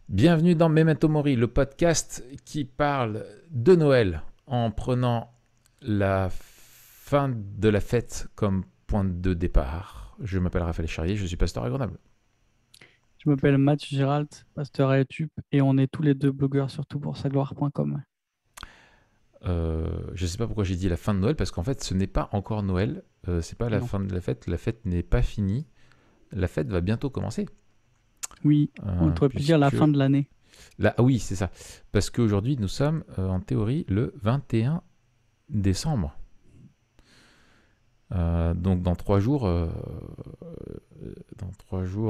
Bienvenue dans Memento Mori, le podcast qui parle de Noël en prenant la fin de la fête comme point de départ. Je m'appelle Raphaël Charrier, je suis pasteur à Grenoble. Je m'appelle Mathieu Gérald, pasteur à YouTube, et on est tous les deux blogueurs sur toutpoursagloire.com. Je ne sais pas pourquoi j'ai dit la fin de Noël, parce qu'en fait ce n'est pas encore Noël, c'est pas la Non. fin de la fête n'est pas finie, la fête va bientôt commencer. Oui, on aurait pu dire la Puisque... fin de l'année. Là, ah oui, c'est ça. Parce qu'aujourd'hui nous sommes en théorie le 21 décembre. Donc dans 3 jours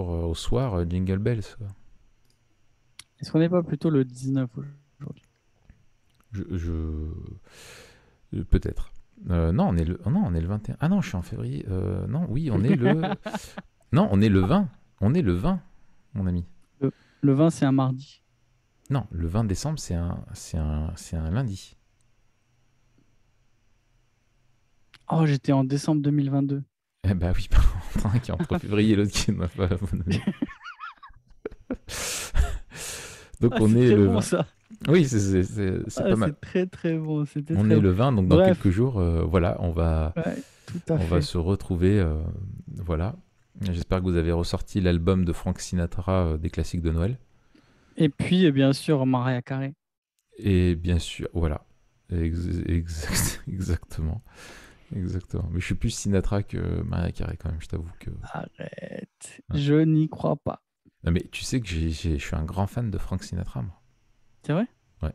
au soir, Jingle Bells. Est-ce qu'on n'est pas plutôt le 19 aujourd'hui? Peut-être. Non, on est le 21. Ah non, je suis en février. Non, oui, on est le. Non, on est le 20. On est le 20, mon ami. Le, le 20, c'est un mardi. Non, le 20 décembre, c'est un lundi. Oh, j'étais en décembre 2022. Eh bah oui, un qui est entre février et l'autre qui n'a pas, mon ami. Donc Ah, on c'est est très le bon 20. ça. Oui, c'est Ah, pas mal. c'est très très bon. C'était On très est bon. le 20, donc dans quelques Bref, jours, voilà, ouais, tout à on va fait. se retrouver. Voilà. J'espère que vous avez ressorti l'album de Frank Sinatra des classiques de Noël. Et puis, bien sûr, Mariah Carey. Et bien sûr, voilà. Exactement. Exactement. Mais je suis plus Sinatra que Mariah Carey quand même, je t'avoue que. Arrête. Ouais. Je n'y crois pas. Non, mais tu sais que je suis un grand fan de Frank Sinatra, moi. C'est vrai? Ouais.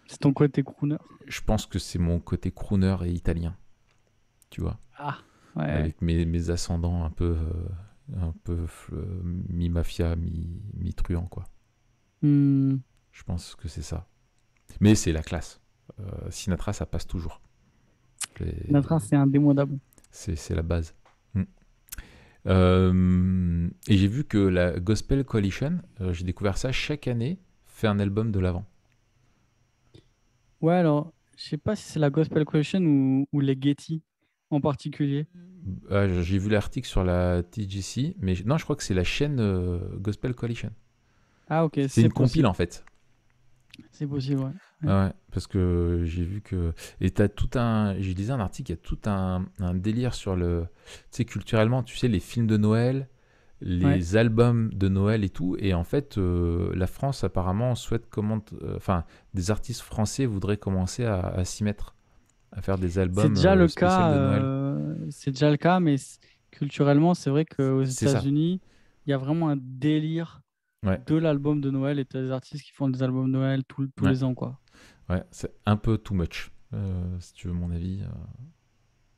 C'est ton côté crooner. Je pense que c'est mon côté crooner et italien, tu vois. Ah, ouais. Avec mes ascendants un peu mi-mafia, mi-truand, quoi. Hmm. Je pense que c'est ça. Mais c'est la classe. Sinatra, ça passe toujours. Sinatra, C'est c'est indémodable. c'est la base. Mm. Et j'ai vu que la Gospel Coalition, j'ai découvert ça chaque année, fait un album de l'avant. Ouais, alors, je sais pas si c'est la Gospel Coalition ou les Getty en particulier. J'ai vu l'article sur la TGC, mais non, je crois que c'est la chaîne Gospel Coalition. Ah, ok, C'est c'est une compile possible. en fait. C'est possible, ouais. Ouais. Ah ouais, parce que j'ai vu que. Et t'as tout un. J'ai lisé un article, il y a tout un délire sur le. Tu sais, culturellement, tu sais, les films de Noël, Ouais. les albums de Noël et tout. Et en fait, la France, apparemment, souhaite comment. Enfin, des artistes français voudraient commencer à s'y mettre, à faire des C'est albums déjà le spéciaux cas, de Noël. c'est déjà le cas, mais culturellement, c'est vrai qu'aux C'est ça. États-Unis, il y a vraiment un délire Ouais, de l'album de Noël et t'as des artistes qui font des albums de Noël tous ouais, les ans, quoi. ouais. C'est un peu too much, si tu veux mon avis.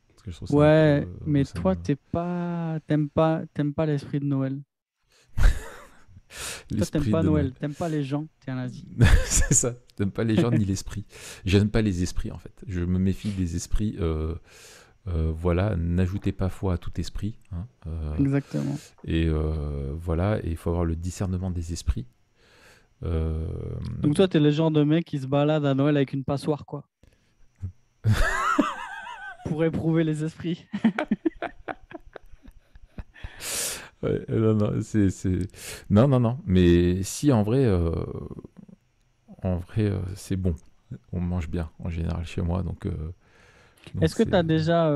Parce que je trouve ça un peu. Ouais, mais Ça toi, me... t'aimes pas l'esprit de Noël. Toi, t'aimes L'esprit pas de Noël. Noël, t'aimes pas les gens, t'es un nazi. C'est ça. J'aime pas les gens ni l'esprit. J'aime pas les esprits en fait. Je me méfie des esprits. Voilà, n'ajoutez pas foi à tout esprit, hein, Exactement. et voilà, et il faut avoir le discernement des esprits. Euh, Donc toi, t'es le genre de mec qui se balade à Noël avec une passoire, quoi, pour éprouver les esprits. ouais, non, non, non, non, non. Mais si en vrai, c'est bon. On mange bien en général chez moi, donc Est-ce que c'est. t'as déjà...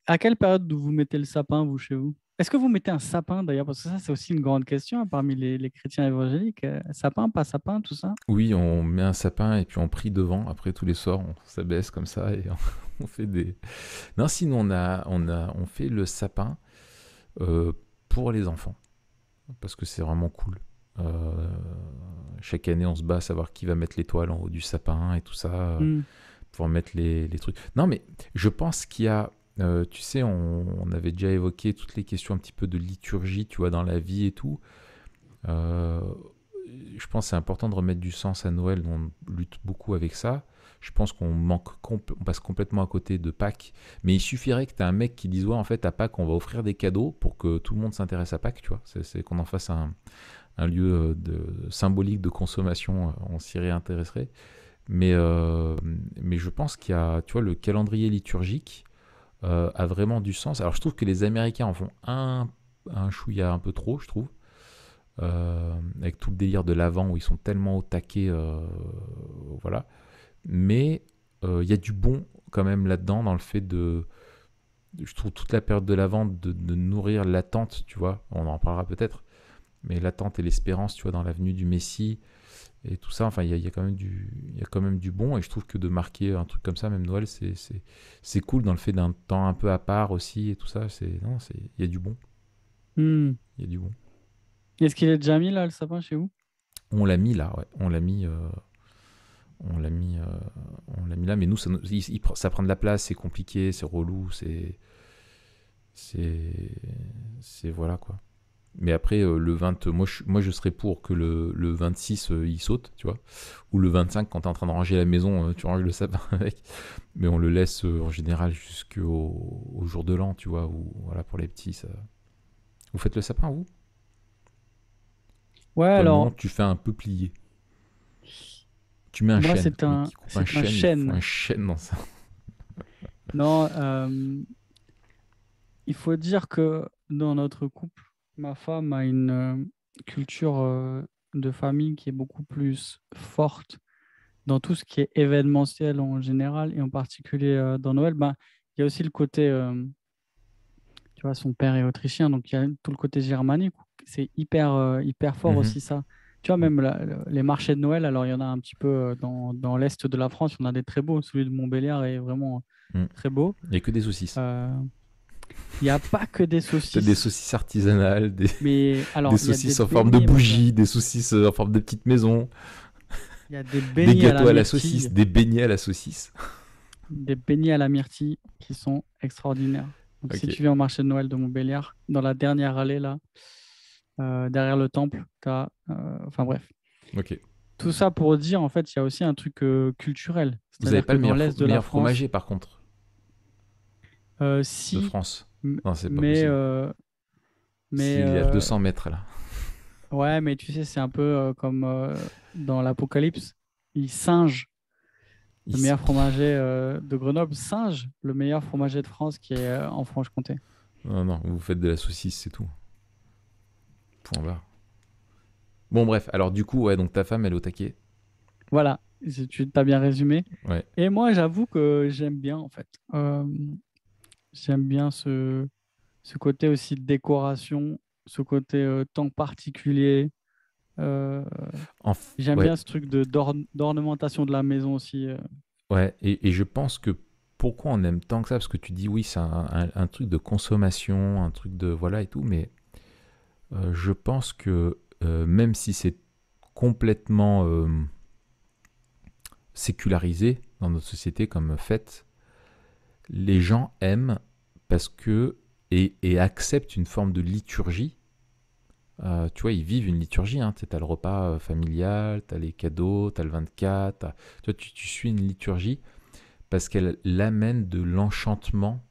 à quelle période vous mettez le sapin, vous, chez vous? Est-ce que vous mettez un sapin, d'ailleurs? Parce que ça, c'est aussi une grande question hein, parmi les chrétiens évangéliques. Sapin, pas sapin, tout ça? Oui, on met un sapin et puis on prie devant. Après tous les soirs, on s'abaisse comme ça et on fait des. Non, sinon on fait le sapin euh, pour les enfants parce que c'est vraiment cool. Euh, Chaque année, on se bat à savoir qui va mettre l'étoile en haut du sapin et tout ça, Hmm. pour mettre les trucs. Non, mais je pense qu'il y a, tu sais, on avait déjà évoqué toutes les questions un petit peu de liturgie, tu vois, dans la vie et tout. Euh, je pense que c'est important de remettre du sens à Noël. On lutte beaucoup avec ça. Je pense on passe complètement à côté de Pâques. Mais il suffirait que tu aies un mec qui dise ouais, en fait, à Pâques, on va offrir des cadeaux pour que tout le monde s'intéresse à Pâques, tu vois. C'est qu'on en fasse un lieu symbolique de consommation, on s'y réintéresserait. Mais, euh, mais je pense qu'il y a, tu vois, le calendrier liturgique a vraiment du sens. Alors je trouve que les Américains en font un chouïa un peu trop, je trouve. avec tout le délire de l'avant où ils sont tellement au taquet, voilà. Mais il y a du bon quand même là-dedans, dans le fait je trouve toute la période de l'avant de nourrir l'attente, tu vois, on en parlera peut-être, mais l'attente et l'espérance, tu vois, dans la venue du Messie et tout ça, enfin, il y a quand même du bon, et je trouve que de marquer un truc comme ça, même Noël, c'est cool dans le fait d'un temps un peu à part aussi, et tout ça, il y a du bon, Hmm. il y a du bon. Est-ce qu'il est déjà mis là, le sapin, chez vous? On l'a mis là, ouais, on l'a mis, on l'a mis là, mais nous, ça prend de la place, c'est compliqué, c'est relou, c'est, voilà quoi. Mais après, le 20, moi je serais pour que le 26, il saute, tu vois. Ou le 25, quand t'es en train de ranger la maison, tu ranges le sapin avec. Mais on le laisse en général jusqu'au jour de l'an, tu vois. Ou voilà, pour les petits, ça. Vous faites le sapin, vous? Ouais, Toi, non, alors, tu fais un peu plier. Tu mets un moi, chêne. Le mec qui coupe un c'est un chêne, il faut un chêne. chêne dans ça. Non, il faut dire que dans notre couple, ma femme a une culture de famille qui est beaucoup plus forte dans tout ce qui est événementiel en général et en particulier dans Noël. Ben, il y a aussi le côté, tu vois, son père est autrichien, donc il y a tout le côté germanique. C'est hyper fort Mhm. aussi ça. Tu vois, même les marchés de Noël, alors il y en a un petit peu dans l'est de la France, il y en a des très beaux. Celui de Montbéliard est vraiment Mm. très beau. Il n'y a que des saucisses. Euh, Il n'y a pas que des T'as des saucisses, saucisses artisanales, mais des alors il y a des saucisses en forme de beignets, mon gars. bougie, des saucisses en forme de petites maisons, Il y a des des beignets à la gâteaux à la saucisse, myrtille, des beignets à la saucisse. des beignets à la myrtille qui sont extraordinaires. Donc si Ok, tu viens au marché de Noël de Montbéliard, dans la dernière allée là, derrière le temple, enfin bref. ok. Tout ça pour dire, en fait, il y a aussi un truc culturel. Vous n'avez C'est-à-dire pas que le dans l'est de la meilleur France, fromager, par contre, de si, France. m- Non, c'est pas mais, possible. euh, mais S'il est à 200 mètres, là. ouais, mais tu sais, c'est un peu comme dans l'Apocalypse. Ils singent le meilleur fromager de Grenoble, singe le meilleur fromager de France qui est en Franche-Comté. Non, non, vous faites de la saucisse, c'est tout. Point barre. Bon, bref, alors du coup, ouais, donc ta femme, elle est au taquet. Voilà, tu t'as bien résumé. Ouais. Et moi, j'avoue que j'aime bien, en fait. J'aime bien ce côté aussi de décoration, ce côté temps particulier. Euh, J'aime Ouais, bien ce truc d'ornementation de la maison aussi. ouais, et je pense que pourquoi on aime tant que ça, parce que tu dis oui, c'est un truc de consommation, un truc de voilà et tout, mais je pense que même si c'est complètement sécularisé dans notre société comme fait, les gens aiment parce que et acceptent une forme de liturgie. Tu vois, ils vivent une liturgie. Hein. Tu as le repas familial, tu as les cadeaux, tu as le 24. Tu vois, tu suis une liturgie parce qu'elle l'amène de l'enchantement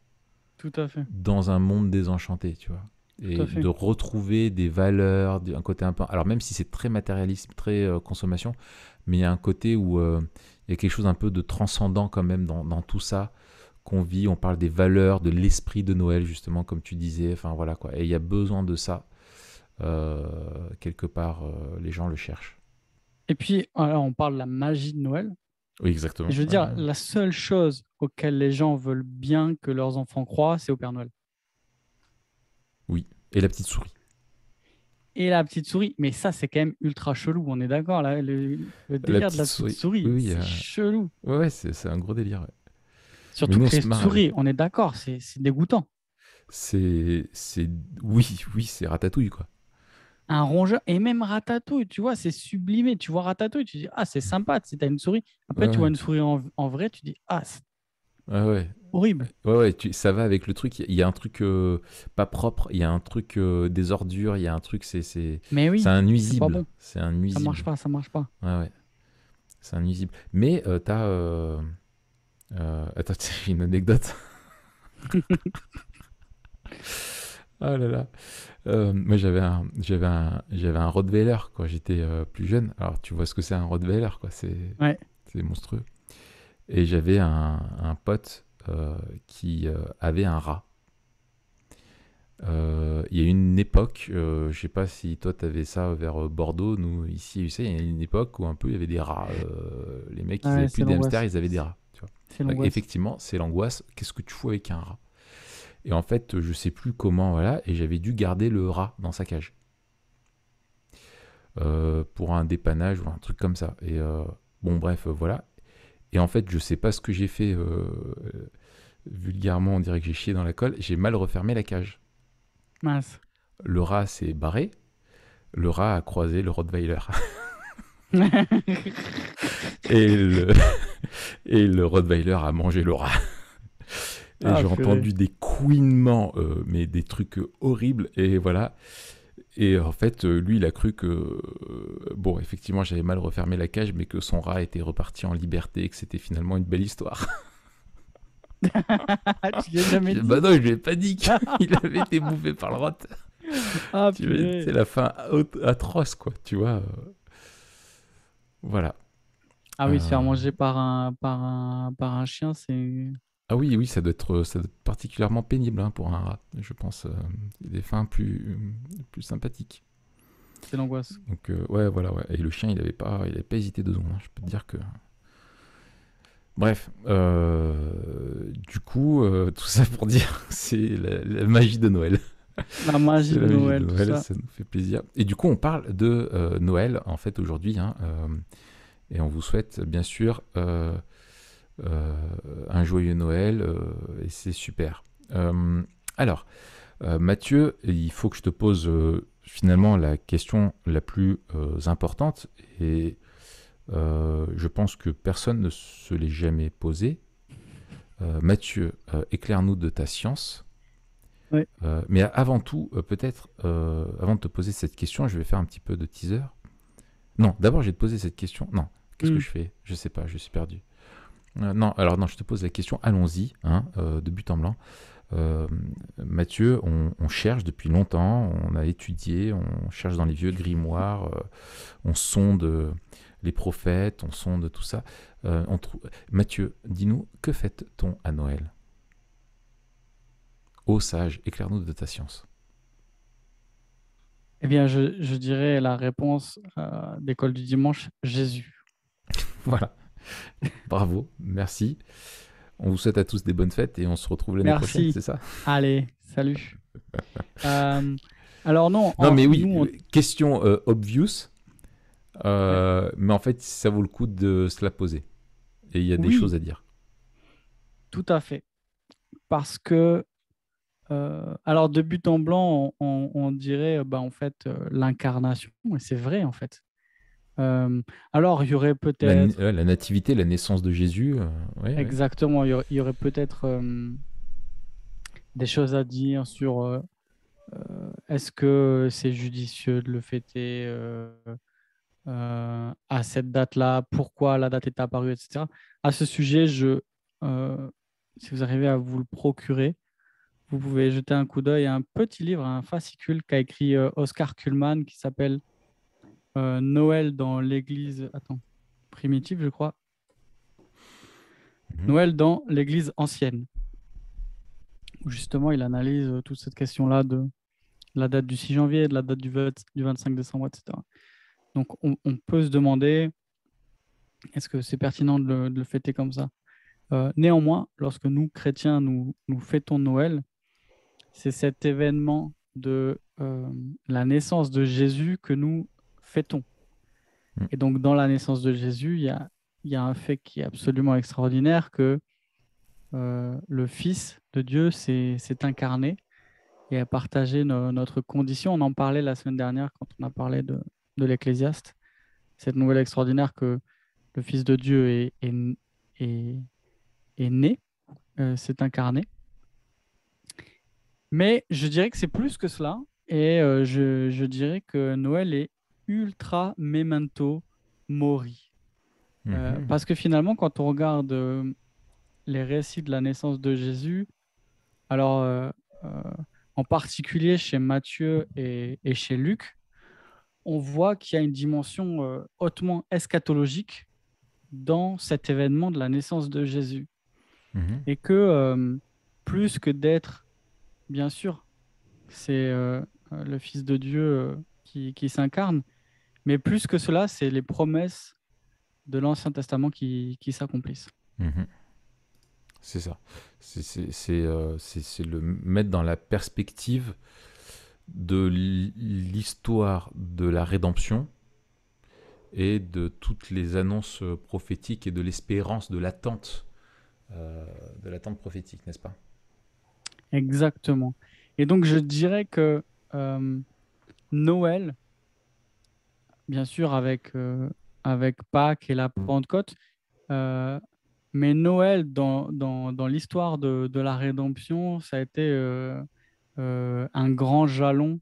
Tout à fait, dans un monde désenchanté, tu vois. tout à Et fait. de retrouver des valeurs, un côté un peu. Alors, même si c'est très matérialiste, très consommation, mais il y a un côté où il y a quelque chose un peu de transcendant quand même dans tout ça qu'on vit. On parle des valeurs, de l'esprit de Noël, justement, comme tu disais. Enfin, voilà quoi. Et il y a besoin de ça. Quelque part, les gens le cherchent. Et puis, alors, on parle de la magie de Noël. Oui, Et exactement. je veux Ouais. dire, la seule chose auquel les gens veulent bien que leurs enfants croient, c'est au Père Noël. Oui. Et la petite souris. Et la petite souris, mais ça, c'est quand même ultra chelou, on est d'accord, là, le La délire de petite la petite souris. Oui, souris, oui. c'est chelou. Ouais, ouais, c'est un gros délire. Ouais. Mais Surtout nous, on que les se marre avec. souris, on est d'accord, c'est dégoûtant. C'est. Oui, oui, c'est ratatouille, quoi. Un rongeur, et même Ratatouille, tu vois, c'est sublimé. Tu vois Ratatouille, tu dis, ah, c'est sympa, tu sais, t'as une souris. Après, Ouais, tu vois ouais. une souris en vrai, tu dis, ah, c'est Ouais, ouais. horrible. Ouais, ouais, ça va avec le truc. Il y a un truc pas propre, il y a un truc des ordures, il y a un truc, Mais c'est oui, un c'est pas nuisible. bon. C'est un nuisible. Ça marche pas. Ouais, ouais. C'est un nuisible. Mais t'as. Attends, j'ai une anecdote. Ah là là. Moi, j'avais un Rottweiler quand j'étais plus jeune. Alors, tu vois ce que c'est un Rottweiler, quoi. Ouais. C'est monstrueux. Et j'avais un pote qui avait un rat. Il y a une époque, je sais pas si toi tu avais ça vers Bordeaux, nous ici, tu sais, il y a une époque où un peu il y avait des rats. Les mecs, ils avaient Ouais, plus c'est des hamsters, l'angoisse. ils avaient des rats. Tu vois. C'est Donc, l'angoisse. effectivement, c'est l'angoisse. Qu'est-ce que tu fous avec un rat? Et en fait, je sais plus comment, voilà, et j'avais dû garder le rat dans sa cage pour un dépannage ou un truc comme ça. Et bon, bref, voilà. Et en fait, je sais pas ce que j'ai fait. Vulgairement, on dirait que j'ai chié dans la colle. J'ai mal refermé la cage. Mince. Le rat s'est barré. Le rat a croisé le Rottweiler. Et le, et le Rottweiler a mangé le rat. Et Ah, j'ai purée. entendu des couinements, mais des trucs horribles. Et voilà. Et en fait, lui, il a cru que, bon, effectivement, j'avais mal refermé la cage, mais que son rat était reparti en liberté et que c'était finalement une belle histoire. Tu lui as jamais Je dis, bah dit? non, je lui ai pas dit qu'il avait été bouffé par le rat. Ah, Tu vois, purée. c'est la fin atroce, quoi. Tu vois. Voilà. Ah oui, se faire Euh, manger par un chien, c'est Ah oui, oui, ça doit être particulièrement pénible hein, pour un rat, je pense. Il y a des fins plus sympathiques. l'angoisse. Donc, ouais, voilà, ouais. Et le chien, il avait pas hésité 2 secondes, hein, je peux te dire que. Bref, du coup, tout ça pour dire, c'est la magie de Noël. La C'est magie de la magie de Noël, tout Noël, ça. ça nous fait plaisir. Et du coup, on parle de Noël, en fait, aujourd'hui, hein, et on vous souhaite, bien sûr, euh, un joyeux Noël, et c'est super. Alors, Mathieu, il faut que je te pose finalement la question la plus importante, et je pense que personne ne se l'est jamais posée. Mathieu, éclaire-nous de ta science. Oui. Mais avant tout, peut-être, avant de te poser cette question, je vais faire un petit peu de teaser. Non, d'abord, je vais te poser cette question. Non, qu'est-ce que Hmm. je fais? Je sais pas, je suis perdu. Non, alors non, je te pose la question. Allons-y, hein, de but en blanc. Euh, Mathieu, on cherche depuis longtemps, on a étudié, on cherche dans les vieux grimoires, on sonde les prophètes, on sonde tout ça. Mathieu, dis-nous, que fait-on à Noël? Ô sage, éclaire-nous de ta science. Eh bien, je dirais la réponse d'école du dimanche, Jésus. Voilà, bravo, merci. On vous souhaite à tous des bonnes fêtes et on se retrouve l'année prochaine, Merci. c'est ça? Allez, salut. Euh, alors non, Non, mais oui, nous, question obvious, ouais. mais en fait, ça vaut le coup de se la poser. Et il y a des choses Oui, à dire. tout à fait. Parce que, alors de but en blanc, on dirait bah, en fait l'incarnation, et c'est vrai en fait. Euh, alors il y aurait peut-être, Ouais, la nativité, la naissance de Jésus, ouais, ouais. exactement, il y aurait peut-être des choses à dire sur est-ce que c'est judicieux de le fêter à cette date-là, pourquoi la date est apparue, etc. À ce sujet, euh, si vous arrivez à vous le procurer, vous pouvez jeter un coup d'œil à un petit livre, un fascicule qu'a écrit Oscar Kuhlman qui s'appelle Noël dans l'Église, attends, primitive, je crois. Mhm. Noël dans l'Église ancienne, où justement il analyse toute cette question-là de la date du 6 janvier, de la date du 25 décembre, etc. Donc on peut se demander, est-ce que c'est pertinent de le fêter comme ça? Néanmoins, lorsque nous, chrétiens, nous fêtons Noël, c'est cet événement de la naissance de Jésus que nous fêtons. Mhm. Et donc, dans la naissance de Jésus, il y a un fait qui est absolument extraordinaire, que le Fils de Dieu s'est incarné et a partagé notre condition. On en parlait la semaine dernière quand on a parlé de l'Ecclésiaste. Cette nouvelle extraordinaire que le Fils de Dieu est, est né, s'est incarné. Mais je dirais que c'est plus que cela. Et je dirais que Noël est ultra memento mori. Mhm. Parce que finalement, quand on regarde les récits de la naissance de Jésus, alors euh, en particulier chez Matthieu et chez Luc, on voit qu'il y a une dimension hautement eschatologique dans cet événement de la naissance de Jésus. Mhm. Et que plus que d'être, bien sûr, c'est le Fils de Dieu qui s'incarne. Mais plus que cela, c'est les promesses de l'Ancien Testament qui s'accomplissent. Mhm. C'est ça. C'est le mettre dans la perspective de l'histoire de la rédemption et de toutes les annonces prophétiques et de l'espérance, de l'attente prophétique, n'est-ce pas? Exactement. Et donc, je dirais que euh, Noël, bien sûr, avec Pâques et la Pentecôte, euh, mais Noël, dans l'histoire de la rédemption, ça a été un grand jalon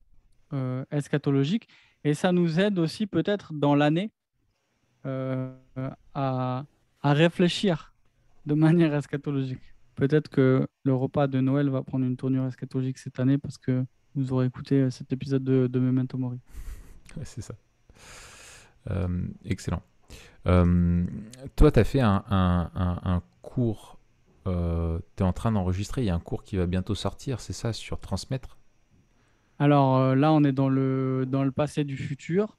eschatologique. Et ça nous aide aussi peut-être dans l'année euh, à, à réfléchir de manière eschatologique. Peut-être que le repas de Noël va prendre une tournure eschatologique cette année parce que vous aurez écouté cet épisode de Memento Mori. Ouais, c'est ça. Excellent. Euh, Toi, tu as fait un cours, tu es en train d'enregistrer, il y a un cours qui va bientôt sortir, c'est ça, sur transmettre? Alors là, on est dans le passé du futur.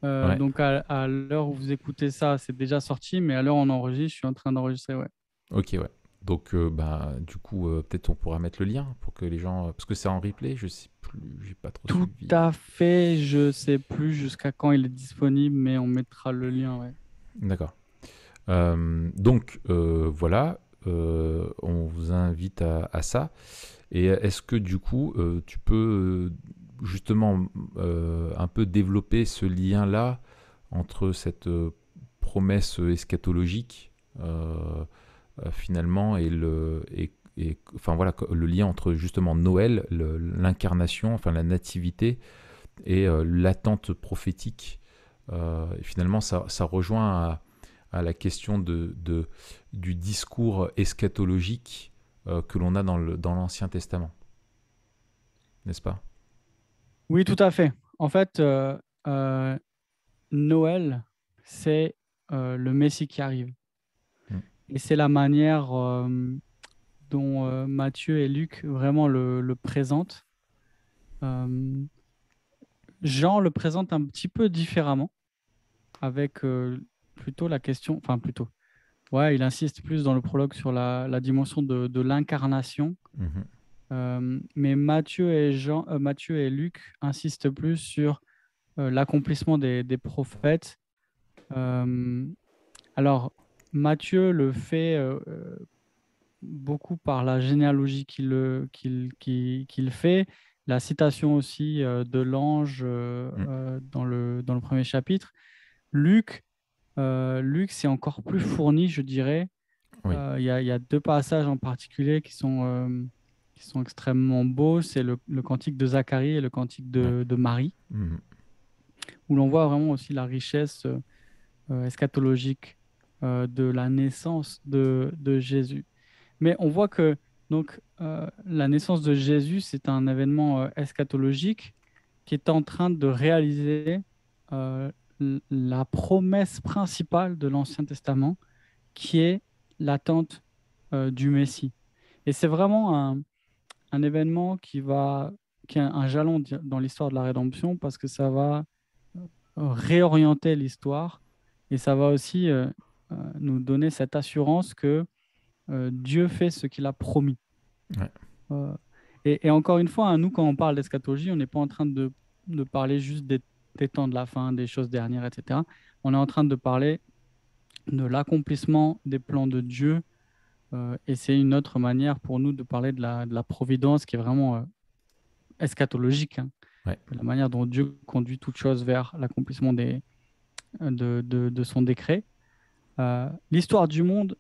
Ouais, Donc à l'heure où vous écoutez ça, c'est déjà sorti, mais à l'heure où on enregistre, je suis en train d'enregistrer, ouais. ok, ouais. Donc, bah, du coup, peut-être on pourra mettre le lien pour que les gens. Parce que c'est en replay, je sais plus, j'ai pas trop Tout suivi. à fait, je sais plus jusqu'à quand il est disponible, mais on mettra le lien, ouais. D'accord. Donc, voilà, on vous invite à ça. Et est-ce que du coup, tu peux justement un peu développer ce lien-là entre cette promesse eschatologique finalement enfin voilà le lien entre justement Noël, l'incarnation, enfin la nativité et l'attente prophétique. Et finalement, ça rejoint à la question du discours eschatologique que l'on a dans l'Ancien Testament, n'est-ce pas? Oui, tout à fait. En fait, euh, Noël, c'est le Messie qui arrive. Mm. Et c'est la manière dont Matthieu et Luc vraiment le présentent. Euh, Jean le présente un petit peu différemment, avec plutôt la question, enfin plutôt, ouais, il insiste plus dans le prologue sur la dimension de l'incarnation. Mhm. Mais Matthieu et Luc insistent plus sur l'accomplissement des prophètes. Euh, alors, Matthieu le fait beaucoup par la généalogie qu'il fait, la citation aussi de l'ange Mm. dans le premier chapitre. Luc, Luc, c'est encore plus fourni, je dirais. Oui. Il y a deux passages en particulier qui sont extrêmement beaux. C'est le cantique de Zacharie et le cantique Ouais. de Marie, Mhm. où l'on voit vraiment aussi la richesse eschatologique de la naissance de Jésus. Mais on voit que donc, la naissance de Jésus, c'est un événement eschatologique qui est en train de réaliser euh, la promesse principale de l'Ancien Testament, qui est l'attente du Messie. Et c'est vraiment un événement qui est un jalon dans l'histoire de la rédemption parce que ça va réorienter l'histoire et ça va aussi nous donner cette assurance que Dieu fait ce qu'il a promis. Ouais. Euh, et encore une fois, hein, nous, quand on parle d'eschatologie, on n'est pas en train de parler juste des temps de la fin, des choses dernières, etc. On est en train de parler de l'accomplissement des plans de Dieu. Et c'est une autre manière pour nous de parler de la providence qui est vraiment eschatologique, hein, Ouais. de la manière dont Dieu conduit toute chose vers l'accomplissement de son décret. L'histoire du monde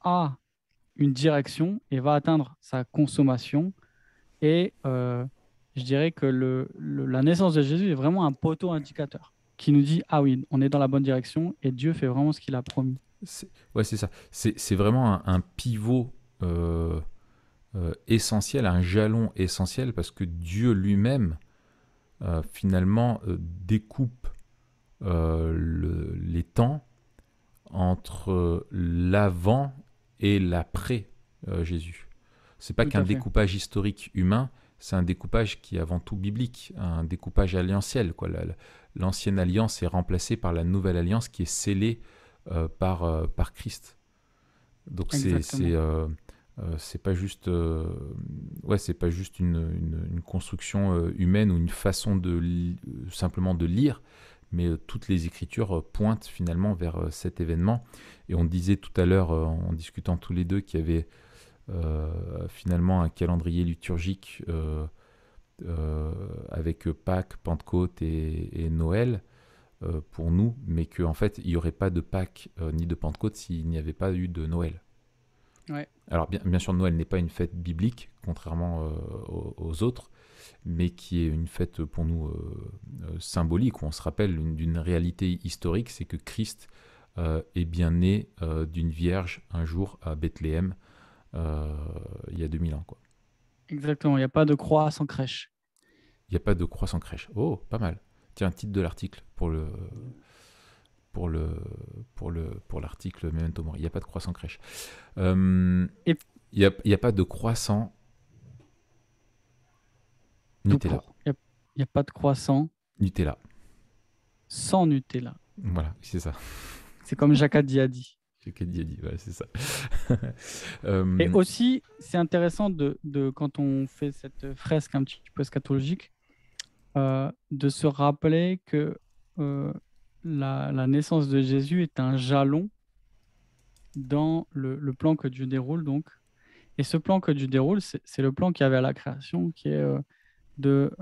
a une direction et va atteindre sa consommation. Et je dirais que la naissance de Jésus est vraiment un poteau indicateur qui nous dit, ah oui, on est dans la bonne direction et Dieu fait vraiment ce qu'il a promis. Ouais, c'est ça. C'est vraiment un pivot essentiel, un jalon essentiel, parce que Dieu lui-même, finalement, découpe les temps entre l'avant et l'après Jésus. C'est pas Tout qu'un à fait. découpage historique humain, c'est un découpage qui est avant tout biblique, un découpage alliantiel, quoi. L'ancienne alliance est remplacée par la nouvelle alliance qui est scellée par Christ. Donc Exactement. c'est pas juste ouais, c'est pas juste une construction humaine ou une façon simplement de lire, mais toutes les écritures pointent finalement vers cet événement. Et on disait tout à l'heure en discutant tous les deux qu'il y avait finalement un calendrier liturgique avec Pâques, Pentecôte et Noël pour nous, mais qu'en fait il n'y aurait pas de Pâques ni de Pentecôte s'il n'y avait pas eu de Noël. Ouais. Alors bien sûr, Noël n'est pas une fête biblique, contrairement aux autres, mais qui est une fête pour nous symbolique, où on se rappelle d'une réalité historique, c'est que Christ est bien né d'une vierge un jour à Bethléem, il y a 2000 ans, quoi. Exactement. Il n'y a pas de croix sans crèche. Il n'y a pas de croix sans crèche. Oh, pas mal. Tiens, titre de l'article pour le, pour l'article Memento Mori. Il n'y a pas de croix sans crèche. Et Il y a pas de croix sans tout Nutella. court. Il y a pas de croissant Nutella. sans Nutella. Voilà, c'est ça. C'est comme Jacques a dit. J'ai qu'à dire, voilà, c'est ça. Et Euh, aussi, c'est intéressant quand on fait cette fresque un petit peu eschatologique, de se rappeler que euh, la naissance de Jésus est un jalon dans le plan que Dieu déroule, donc. Et ce plan que Dieu déroule, c'est le plan qu'il y avait à la création, qui est de,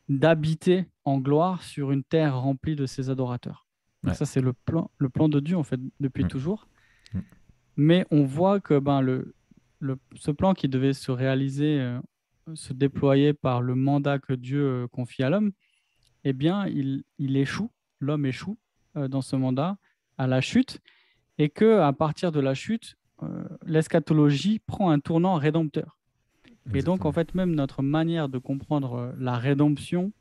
d'habiter en gloire sur une terre remplie de ses adorateurs. Donc ouais. ça, c'est le plan de Dieu, en fait, depuis Mm, toujours. mm, Mais on voit que ce plan qui devait se réaliser, se déployer par le mandat que Dieu confie à l'homme, eh bien, il échoue, l'homme échoue dans ce mandat à la chute, et que à partir de la chute, l'eschatologie prend un tournant rédempteur. Et donc, en exactement. fait, même notre manière de comprendre la rédemption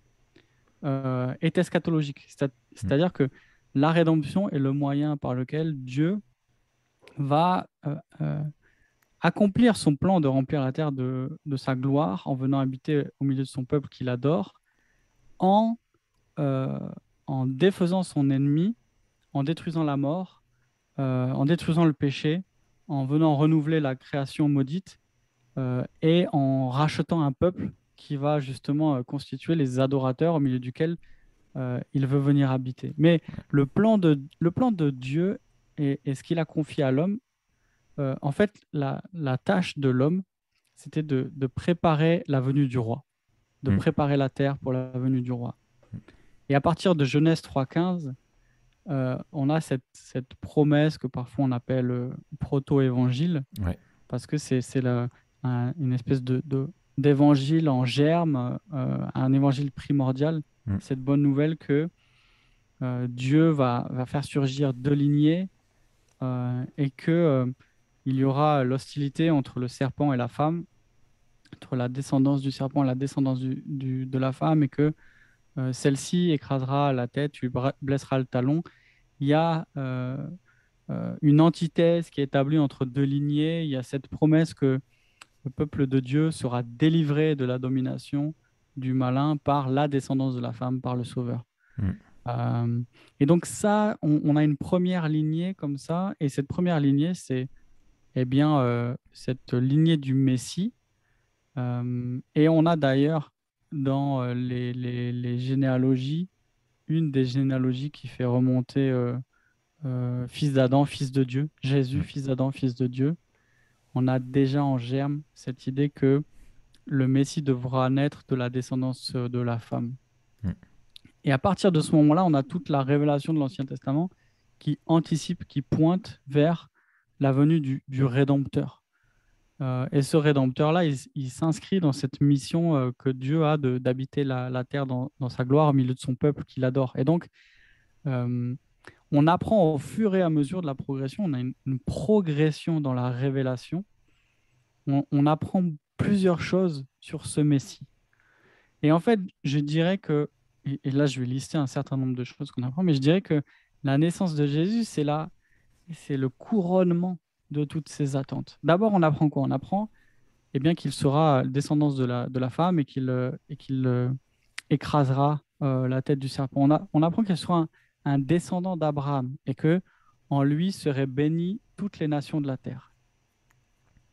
est eschatologique. Mm, C'est-à-dire que la rédemption est le moyen par lequel Dieu va accomplir son plan de remplir la terre de sa gloire en venant habiter au milieu de son peuple qu'il adore, en, euh, en défaisant son ennemi, en détruisant la mort, en détruisant le péché, en venant renouveler la création maudite et en rachetant un peuple qui va justement constituer les adorateurs au milieu duquel il veut venir habiter. Mais le plan de Dieu et ce qu'il a confié à l'homme, en fait, la tâche de l'homme, c'était de préparer la venue du roi, de mm, préparer la terre pour la venue du roi. Et à partir de Genèse 3,15, on a cette promesse que parfois on appelle proto-évangile, ouais. parce que c'est une espèce d'évangile en germe, un évangile primordial, Mm, cette bonne nouvelle que Dieu va faire surgir deux lignées et que il y aura l'hostilité entre le serpent et la femme, entre la descendance du serpent et la descendance de la femme, et que celle-ci écrasera la tête, tu blesseras le talon. Il y a une antithèse qui est établie entre deux lignées. Il y a cette promesse que le peuple de Dieu sera délivré de la domination du malin par la descendance de la femme, par le Sauveur. mm, Euh, et donc ça, on a une première lignée comme ça, et cette première lignée, c'est eh bien cette lignée du Messie. Et on a d'ailleurs dans les généalogies, une des généalogies qui fait remonter fils d'Adam, fils de Dieu, Jésus, mm, fils d'Adam, fils de Dieu. On a déjà en germe cette idée que le Messie devra naître de la descendance de la femme. mm. Et à partir de ce moment-là, on a toute la révélation de l'Ancien Testament qui anticipe, qui pointe vers la venue du Rédempteur. Et ce Rédempteur-là, il s'inscrit dans cette mission que Dieu a d'habiter la terre dans sa gloire au milieu de son peuple qu'il adore. Et donc, euh, on apprend au fur et à mesure de la progression, on a une progression dans la révélation, on apprend plusieurs choses sur ce Messie. Et en fait, je dirais que, et là je vais lister un certain nombre de choses qu'on apprend, mais je dirais que la naissance de Jésus, c'est le couronnement de toutes ces attentes. D'abord, on apprend quoi? On apprend eh bien qu'il sera descendance de la femme et qu'il écrasera la tête du serpent. On apprend qu'il sera un descendant d'Abraham et que en lui seraient bénies toutes les nations de la terre.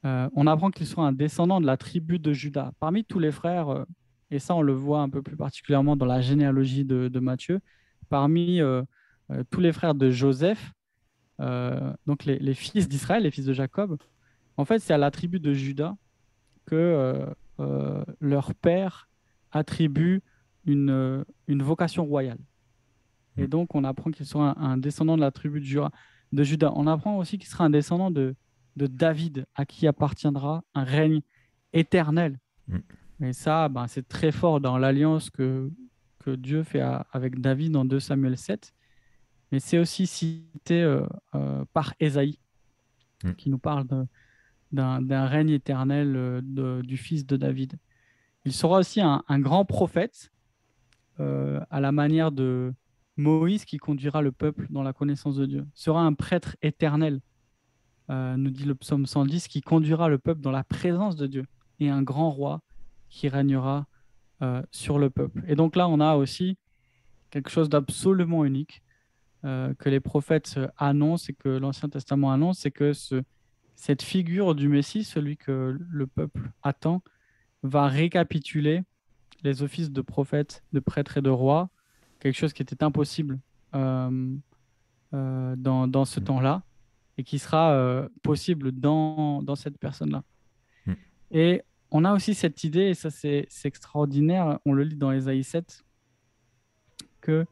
On apprend qu'il sera un descendant de la tribu de Juda. Parmi tous les frères, et ça on le voit un peu plus particulièrement dans la généalogie de Matthieu, parmi tous les frères de Joseph, donc les fils d'Israël, les fils de Jacob, en fait c'est à la tribu de Juda que leur père attribue une vocation royale. Et donc, on apprend qu'il sera un descendant de la tribu de Juda. On apprend aussi qu'il sera un descendant de David, à qui appartiendra un règne éternel. Mm. Et ça, ben, c'est très fort dans l'alliance que Dieu fait avec David dans 2 Samuel 7. Mais c'est aussi cité par Ésaïe, qui nous parle d'un règne éternel du fils de David. Il sera aussi un grand prophète, à la manière de Moïse qui conduira le peuple dans la connaissance de Dieu. Il sera un prêtre éternel, nous dit le psaume 110, qui conduira le peuple dans la présence de Dieu, et un grand roi qui régnera sur le peuple. Et donc là, on a aussi quelque chose d'absolument unique que les prophètes annoncent et que l'Ancien Testament annonce, c'est que cette figure du Messie, celui que le peuple attend, va récapituler les offices de prophète, de prêtre et de roi, quelque chose qui était impossible dans ce temps-là et qui sera possible dans cette personne-là. Mm. Et on a aussi cette idée, et ça c'est extraordinaire, on le lit dans Ésaïe 7, que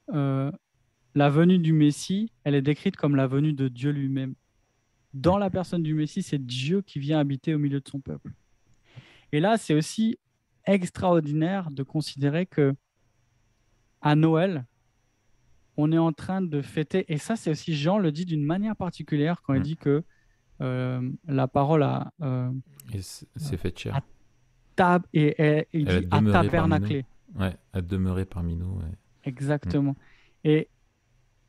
la venue du Messie, elle est décrite comme la venue de Dieu lui-même. Dans la personne du Messie, c'est Dieu qui vient habiter au milieu de son peuple. Et là, c'est aussi extraordinaire de considérer que à Noël, on est en train de fêter, et ça c'est aussi Jean le dit d'une manière particulière quand il dit que la parole c'est fait chair. Et il dit à tabernacler. Ouais, à demeurer parmi nous. Ouais. Exactement. Et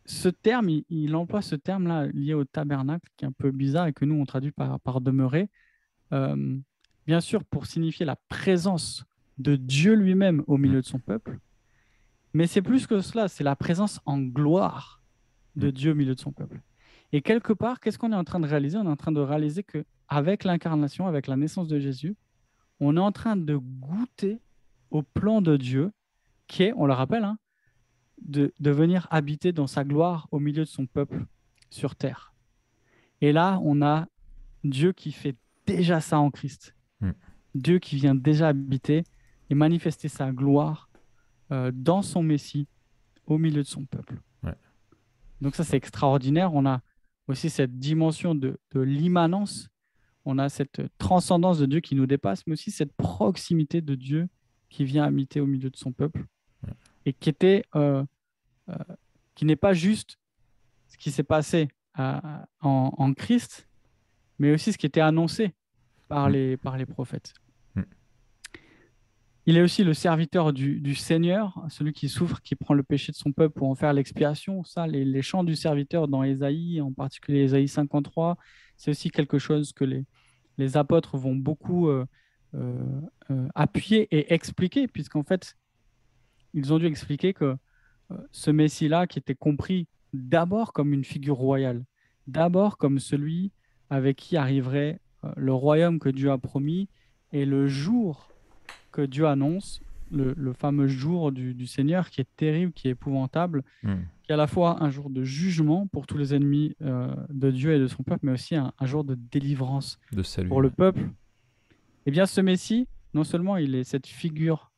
ce terme, il emploie ce terme-là lié au tabernacle, qui est un peu bizarre et que nous on traduit par demeurer, bien sûr pour signifier la présence de Dieu lui-même au milieu de son peuple. Mais c'est plus que cela, c'est la présence en gloire de Dieu au milieu de son peuple. Et quelque part, qu'est-ce qu'on est en train de réaliser? On est en train de réaliser qu'avec l'incarnation, avec la naissance de Jésus, on est en train de goûter au plan de Dieu qui est, on le rappelle, hein, de venir habiter dans sa gloire au milieu de son peuple sur terre. Et là, on a Dieu qui fait déjà ça en Christ. Dieu qui vient déjà habiter et manifester sa gloire dans son Messie au milieu de son peuple. Ouais. Donc ça, c'est extraordinaire. On a aussi cette dimension de l'immanence. On a cette transcendance de Dieu qui nous dépasse, mais aussi cette proximité de Dieu qui vient habiter au milieu de son peuple. Ouais. Et qui n'est pas juste ce qui s'est passé en Christ, mais aussi ce qui était annoncé par les prophètes. Il est aussi le serviteur du Seigneur, celui qui souffre, qui prend le péché de son peuple pour en faire l'expiation. Ça, les chants du serviteur dans Ésaïe, en particulier Ésaïe 53, c'est aussi quelque chose que les apôtres vont beaucoup appuyer et expliquer, puisqu'en fait, ils ont dû expliquer que ce Messie-là, qui était compris d'abord comme une figure royale, d'abord comme celui avec qui arriverait le royaume que Dieu a promis, et le jour que Dieu annonce, le fameux jour du Seigneur qui est terrible, qui est épouvantable, qui est à la fois un jour de jugement pour tous les ennemis de Dieu et de son peuple, mais aussi un jour de délivrance de salut, pour le peuple. Eh bien, ce Messie, non seulement il est cette figure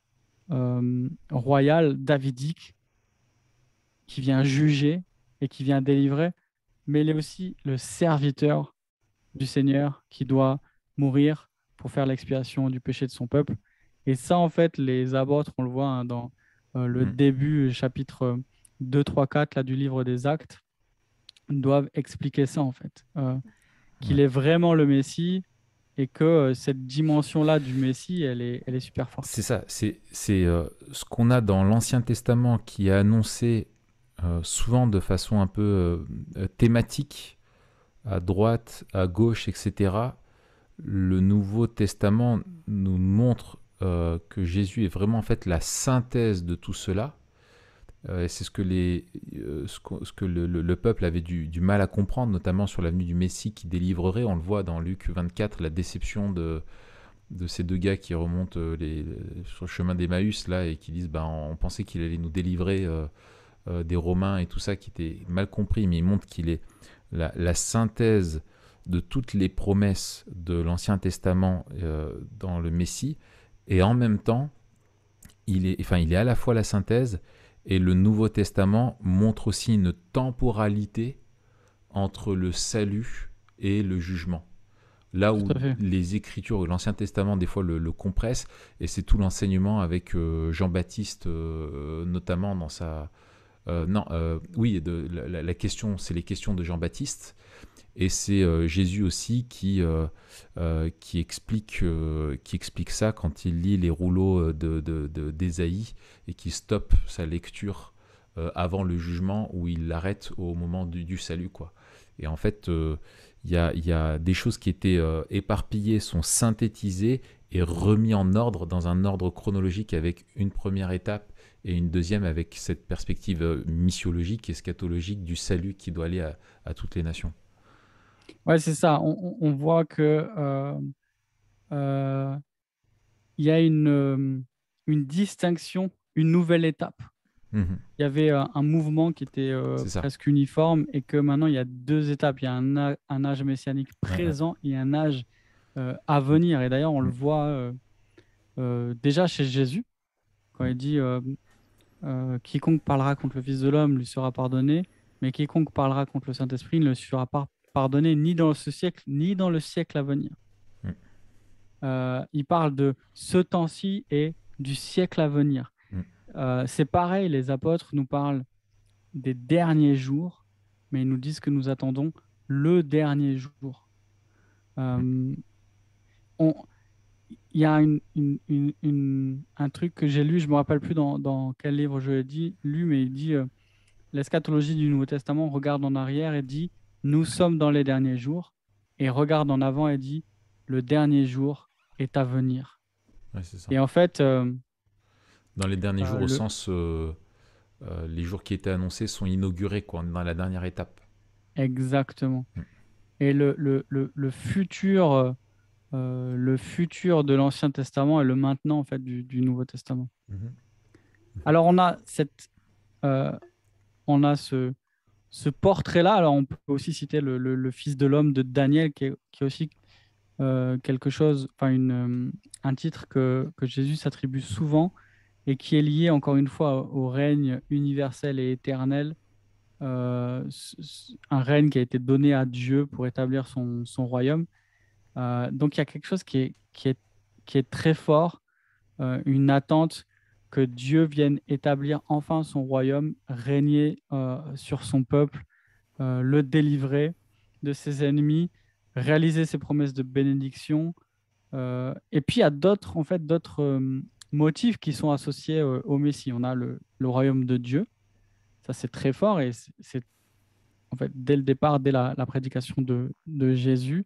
royale, davidique, qui vient juger et qui vient délivrer, mais il est aussi le serviteur du Seigneur qui doit mourir pour faire l'expiation du péché de son peuple. Et ça, en fait, les apôtres, on le voit hein, dans le début, chapitre 2, 3, 4 là, du livre des Actes, doivent expliquer ça, en fait. Qu'il est vraiment le Messie et que cette dimension-là du Messie, elle est super forte. C'est ça, c'est ce qu'on a dans l'Ancien Testament qui est annoncé souvent de façon un peu thématique, à droite, à gauche, etc., le Nouveau Testament nous montre que Jésus est vraiment en fait la synthèse de tout cela. Et c'est ce que, ce que le peuple avait du mal à comprendre, notamment sur la venue du Messie qui délivrerait. On le voit dans Luc 24, la déception de ces deux gars qui remontent sur le chemin d'Emmaüs là et qui disent on pensait qu'il allait nous délivrer des Romains et tout ça, qui était mal compris, mais il montre qu'il est la synthèse de toutes les promesses de l'Ancien Testament dans le Messie, et en même temps, il est à la fois la synthèse, et le Nouveau Testament montre aussi une temporalité entre le salut et le jugement. Là Tout où à fait. les Écritures, l'Ancien Testament, des fois le compressent, et c'est tout l'enseignement avec Jean-Baptiste, notamment dans sa... non, oui, la question, c'est les questions de Jean-Baptiste, et c'est Jésus aussi qui explique ça quand il lit les rouleaux d'Ésaïe et qui stoppe sa lecture avant le jugement, où il l'arrête au moment du salut, quoi. Et en fait, il y a des choses qui étaient éparpillées, sont synthétisées et remis en ordre dans un ordre chronologique avec une première étape et une deuxième avec cette perspective missiologique et eschatologique du salut qui doit aller à toutes les nations. Ouais, c'est ça. On voit que euh, il y a une distinction, une nouvelle étape. Mhm. Il y avait un mouvement qui était C'est ça. presque uniforme et que maintenant il y a deux étapes. Il y a un âge messianique Ouais, ouais. présent et un âge à venir. Et d'ailleurs, on le Mm. voit déjà chez Jésus, quand Mm. il dit quiconque parlera contre le Fils de l'homme lui sera pardonné, mais quiconque parlera contre le Saint-Esprit ne lui sera pas pardonné ni dans ce siècle, ni dans le siècle à venir. Mm. Il parle de ce temps-ci et du siècle à venir. Mm. C'est pareil, les apôtres nous parlent des derniers jours, mais ils nous disent que nous attendons le dernier jour. Mm. Euh, on- Il y a un truc que j'ai lu, je ne me rappelle plus dans quel livre je l'ai lu, mais il dit l'eschatologie du Nouveau Testament regarde en arrière et dit nous sommes dans les derniers jours, et regarde en avant et dit le dernier jour est à venir. Ouais, c'est ça. Et en fait, Dans les derniers jours, au le, sens, les jours qui étaient annoncés sont inaugurés, quoi, dans la dernière étape. exactement. Mm. Et le futur de l'Ancien Testament et le maintenant en fait du Nouveau Testament. Mhm. Mhm. Alors euh, on a ce portrait-là. Alors on peut aussi citer le Fils de l'homme de Daniel, qui est aussi quelque chose, enfin un titre que Jésus s'attribue souvent et qui est lié encore une fois au règne universel et éternel, un règne qui a été donné à Dieu pour établir son royaume. Donc il y a quelque chose qui est très fort, une attente que Dieu vienne établir enfin son royaume, régner sur son peuple, le délivrer de ses ennemis, réaliser ses promesses de bénédiction. Et puis il y a d'autres en fait d'autres motifs qui sont associés au Messie. On a le royaume de Dieu, ça c'est très fort et c'est en fait dès le départ, dès la prédication de Jésus,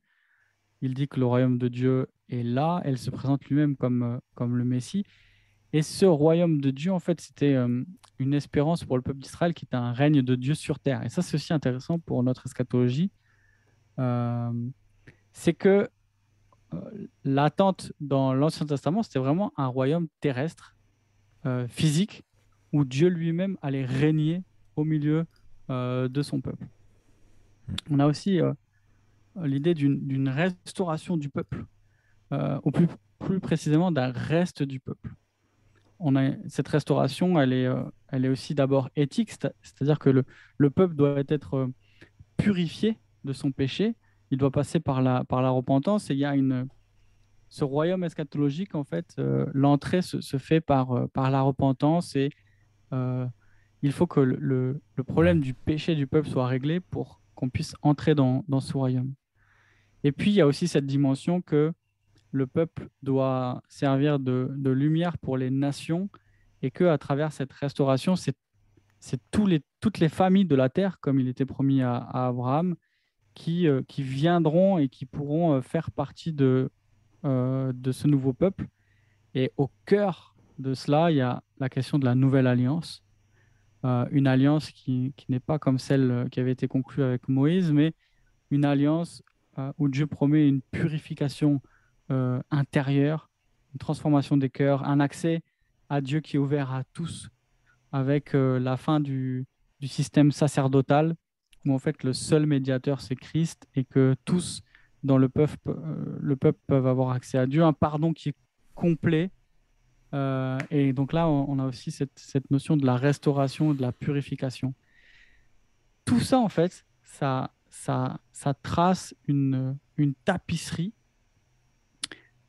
il dit que le royaume de Dieu est là, elle se présente lui-même comme le Messie. Et ce royaume de Dieu, en fait, c'était une espérance pour le peuple d'Israël qui était un règne de Dieu sur terre. Et ça, c'est aussi intéressant pour notre eschatologie. Euh, c'est que l'attente dans l'Ancien Testament, c'était vraiment un royaume terrestre, physique, où Dieu lui-même allait régner au milieu de son peuple. On a aussi l'idée d'une restauration du peuple, ou plus précisément d'un reste du peuple. Cette restauration, elle est aussi d'abord éthique, c'est-à-dire que le peuple doit être purifié de son péché, il doit passer par la repentance, et il y a ce royaume eschatologique, en fait, l'entrée se fait par la repentance, et euh, il faut que le Ouais. problème du péché du peuple soit réglé pour qu'on puisse entrer dans ce royaume. Et puis, il y a aussi cette dimension que le peuple doit servir de lumière pour les nations et que à travers cette restauration, c'est toutes les familles de la terre, comme il était promis à Abraham, qui viendront et qui pourront faire partie de ce nouveau peuple. Et au cœur de cela, il y a la question de la nouvelle alliance, une alliance qui n'est pas comme celle qui avait été conclue avec Moïse, mais une alliance où Dieu promet une purification intérieure, une transformation des cœurs, un accès à Dieu qui est ouvert à tous, avec la fin du système sacerdotal, où en fait le seul médiateur c'est Christ et que tous dans le peuple peuvent avoir accès à Dieu, un pardon qui est complet. Et donc là, on a aussi cette notion de la restauration, de la purification. Tout ça, en fait, ça trace une tapisserie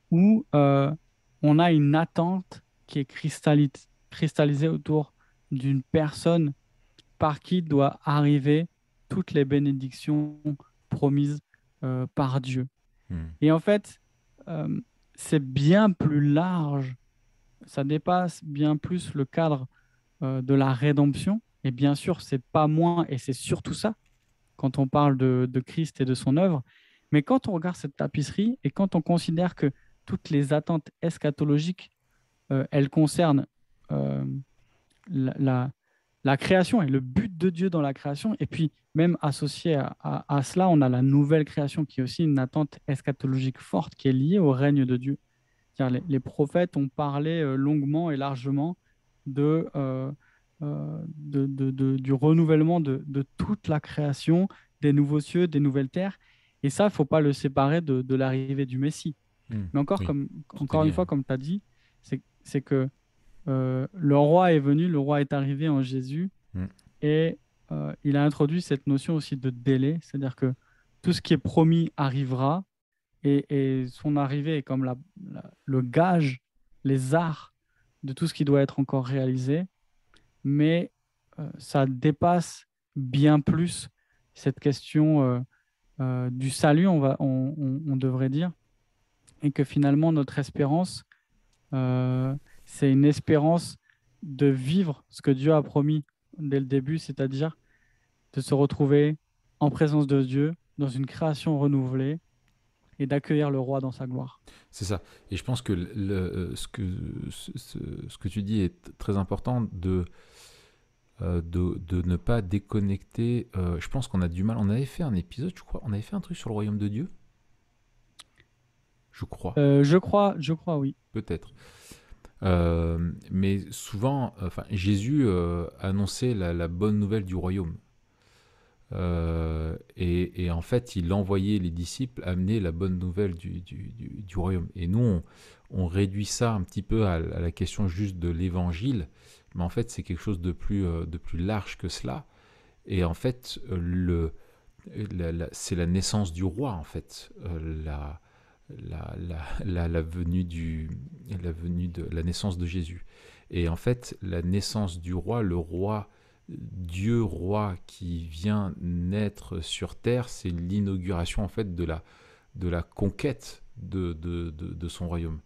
où on a une attente qui est cristallisée autour d'une personne par qui doit arriver toutes les bénédictions promises par Dieu. Hmm. Et en fait, euh, c'est bien plus large, ça dépasse bien plus le cadre de la rédemption. Et bien sûr, c'est pas moins, et c'est surtout ça, quand on parle de Christ et de son œuvre. Mais quand on regarde cette tapisserie et quand on considère que toutes les attentes eschatologiques, elles concernent euh, la, la- la création et le but de Dieu dans la création, et puis même associé à cela, on a la nouvelle création qui est aussi une attente eschatologique forte qui est liée au règne de Dieu. C'est-à-dire les prophètes ont parlé longuement et largement du renouvellement de toute la création, des nouveaux cieux, des nouvelles terres. Et ça, il ne faut pas le séparer de l'arrivée du Messie. Hmm. Mais encore, Oui, tout est encore une lié. fois, comme tu as dit, c'est que le roi est venu, le roi est arrivé en Jésus, Hmm. et il a introduit cette notion aussi de délai, c'est-à-dire que tout ce qui est promis arrivera, et son arrivée est comme le gage, les arts de tout ce qui doit être encore réalisé, mais ça dépasse bien plus cette question du salut, on devrait dire, et que finalement notre espérance, euh, c'est une espérance de vivre ce que Dieu a promis dès le début, c'est-à-dire de se retrouver en présence de Dieu dans une création renouvelée et d'accueillir le roi dans sa gloire. C'est ça. Et je pense que ce que tu dis est très important de ne pas déconnecter. Je pense qu'on a du mal. On avait fait un épisode, je crois. On avait fait un truc sur le royaume de Dieu. Je crois. Je crois, oui. Peut-être. Mais souvent, enfin, Jésus annonçait la bonne nouvelle du royaume. Et en fait, il envoyait les disciples amener la bonne nouvelle du royaume. Et nous, on réduit ça un petit peu à la question juste de l'évangile, mais en fait, c'est quelque chose de plus large que cela. Et en fait, c'est la naissance du roi, en fait, la venue la naissance de Jésus. Et en fait, la naissance du roi, le roi, Dieu roi qui vient naître sur terre, c'est l'inauguration en fait de la conquête de son royaume.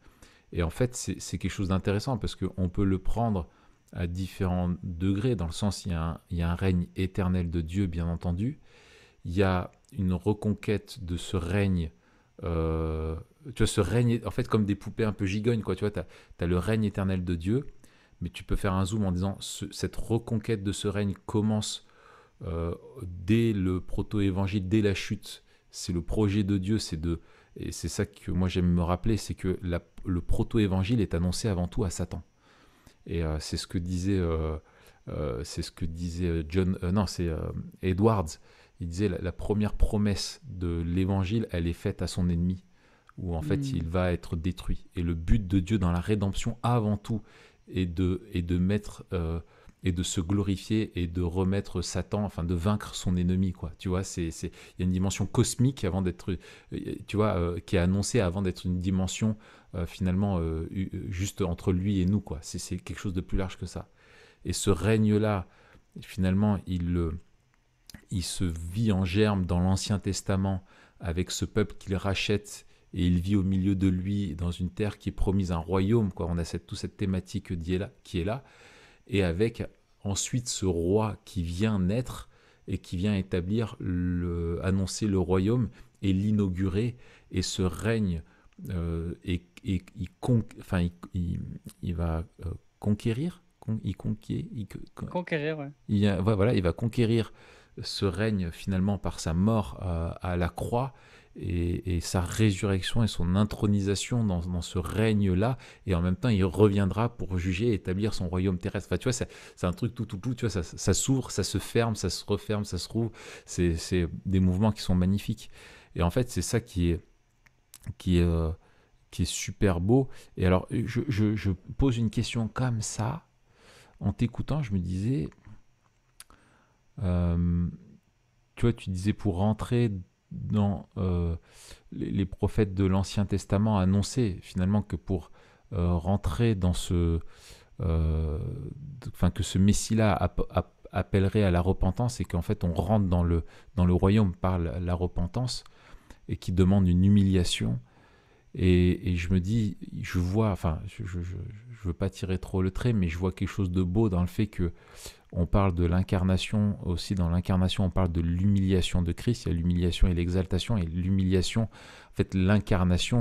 Et en fait, c'est quelque chose d'intéressant parce qu'on peut le prendre à différents degrés, dans le sens il y a un règne éternel de Dieu, bien entendu. Il y a une reconquête de ce règne. Tu vois, ce règne, en fait, comme des poupées un peu gigognes, quoi. Tu vois, tu as le règne éternel de Dieu, mais tu peux faire un zoom en disant cette reconquête de ce règne commence dès le proto-évangile, dès la chute. C'est le projet de Dieu, et c'est ça que moi j'aime me rappeler, c'est que le proto-évangile est annoncé avant tout à Satan. Et c'est ce que disait John, non, c'est Edwards. Il disait la première promesse de l'évangile, elle est faite à son ennemi, où en fait Hmm. il va être détruit. Et le but de Dieu dans la rédemption, avant tout, est de mettre et de se glorifier et de remettre Satan, enfin de vaincre son ennemi, quoi. Tu vois, il y a une dimension cosmique avant d'être, tu vois, qui est annoncée avant d'être une dimension finalement juste entre lui et nous, quoi. C'est quelque chose de plus large que ça. Et ce règne-là, finalement, il se vit en germe dans l'Ancien Testament avec ce peuple qu'il rachète et il vit au milieu de lui dans une terre qui est promise un royaume, quoi. On a toute cette thématique qui est là, et avec ensuite ce roi qui vient naître et qui vient annoncer le royaume et l'inaugurer, et ce règne, il va conquérir, Conquérir, ouais. il va conquérir ce règne finalement par sa mort à la croix, et sa résurrection et son intronisation dans ce règne-là, et en même temps il reviendra pour juger et établir son royaume terrestre. Enfin, tu vois, c'est un truc tout, tu vois, ça s'ouvre, ça se ferme, ça se referme, ça se rouvre, c'est des mouvements qui sont magnifiques. Et en fait, c'est ça qui est, euh, qui est super beau. Et alors, je pose une question comme ça, en t'écoutant, je me disais, euh, tu vois, tu disais pour rentrer dans les prophètes de l'Ancien Testament annonçaient finalement que pour rentrer dans que ce Messie-là appellerait à la repentance, et qu'en fait on rentre dans le royaume par la repentance, et qui demande une humiliation. Et je me dis, je vois, enfin, je veux pas tirer trop le trait, mais je vois quelque chose de beau dans le fait que on parle de l'incarnation aussi. Dans l'incarnation, on parle de l'humiliation de Christ. Il y a l'humiliation et l'exaltation. Et l'humiliation, en fait, l'incarnation,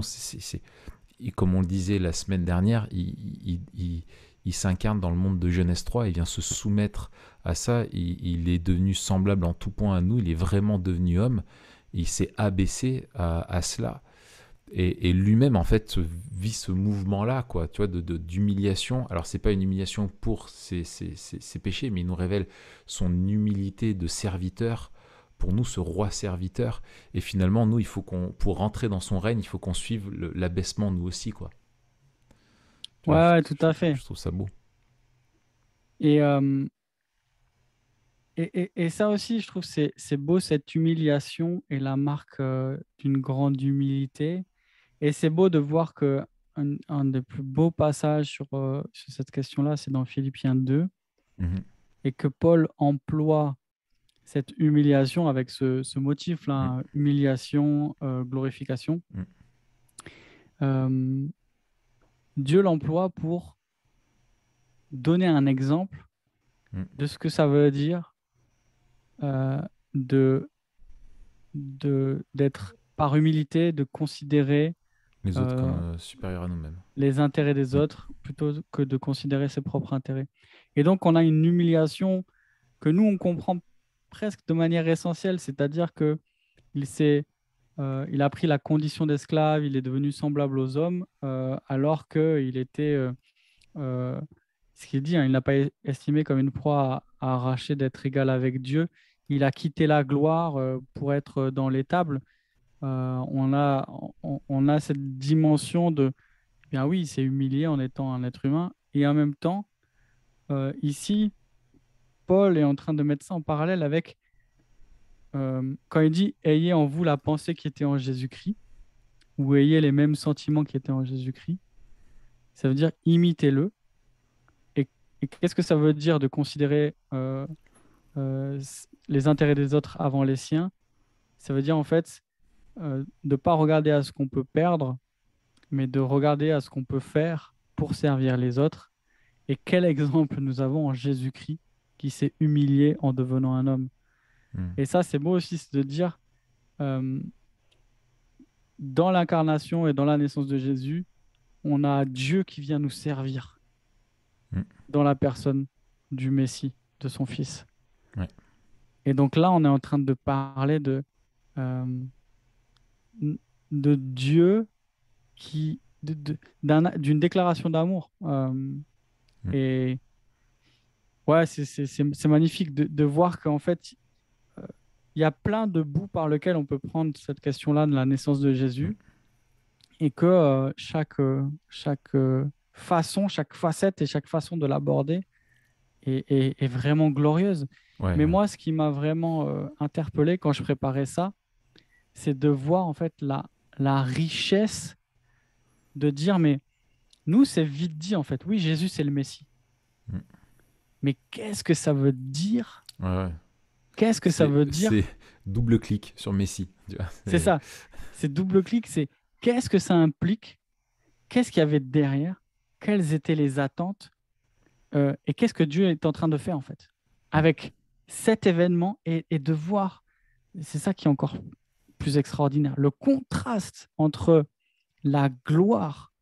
comme on le disait la semaine dernière, il s'incarne dans le monde de Genèse 3. Il vient se soumettre à ça. Il est devenu semblable en tout point à nous. Il est vraiment devenu homme. Il s'est abaissé à cela. Et lui-même, en fait, vit ce mouvement-là, quoi, tu vois, d'humiliation. Alors, c'est pas une humiliation pour ses péchés, mais il nous révèle son humilité de serviteur, pour nous, ce roi serviteur. Et finalement, nous, pour rentrer dans son règne, il faut qu'on suive l'abaissement, nous aussi, quoi. Tu Ouais, vois, ouais, tout à fait. je trouve ça beau. Et, euh, et ça aussi, je trouve, c'est beau, cette humiliation est la marque d'une grande humilité. Et c'est beau de voir que un des plus beaux passages sur cette question-là, c'est dans Philippiens 2, Mhm. et que Paul emploie cette humiliation avec ce motif-là, Mhm. hein, humiliation, glorification. Mhm. Euh, Dieu l'emploie pour donner un exemple Mhm. de ce que ça veut dire euh, de, d'être par humilité, de considérer Les autres euh, comme supérieurs à nous-mêmes. les intérêts des Mhm. autres plutôt que de considérer ses propres intérêts. Et donc, on a une humiliation que nous, on comprend presque de manière essentielle, c'est-à-dire que il s'est, il a pris la condition d'esclave, il est devenu semblable aux hommes, alors qu'il était, euh, ce qu'il dit, hein, il n'a pas estimé comme une proie à arracher d'être égal avec Dieu. Il a quitté la gloire pour être dans l'étable. On a cette dimension de, eh bien oui, il s'est humilié en étant un être humain. Et en même temps, ici, Paul est en train de mettre ça en parallèle avec quand il dit ayez en vous la pensée qui était en Jésus-Christ, ou ayez les mêmes sentiments qui étaient en Jésus-Christ. Ça veut dire imitez-le. Et, et qu'est-ce que ça veut dire de considérer les intérêts des autres avant les siens? Ça veut dire en fait de ne pas regarder à ce qu'on peut perdre, mais de regarder à ce qu'on peut faire pour servir les autres. Et quel exemple nous avons en Jésus-Christ qui s'est humilié en devenant un homme. Mhm. Et ça, c'est beau aussi c'est de dire, euh, dans l'incarnation et dans la naissance de Jésus, on a Dieu qui vient nous servir Mhm. dans la personne du Messie, de son Fils. Ouais. Et donc là, on est en train de parler euh, de Dieu d'une déclaration d'amour. Mhm. Et ouais, c'est magnifique de voir qu'en fait, euh, il y a plein de bouts par lesquels on peut prendre cette question-là de la naissance de Mhm. Jésus, et que chaque façon, chaque facette et chaque façon de l'aborder est vraiment glorieuse. Ouais, Mais ouais. moi, ce qui m'a vraiment interpellé quand je préparais ça, c'est de voir en fait la richesse de dire, mais nous, c'est vite dit en fait. Oui, Jésus, c'est le Messie. Mhm. Mais qu'est-ce que ça veut dire? Ouais, ouais. Qu'est-ce que ça veut C'est dire? double clic sur Messi. Tu vois, C'est ça. C'est double clic, c'est qu'est-ce que ça implique? Qu'est-ce qu'il y avait derrière? Quelles étaient les attentes? Et qu'est-ce que Dieu est en train de faire en fait? Mm. Avec cet événement et de voir, c'est ça qui est encore plus extraordinaire, le contraste entre la gloire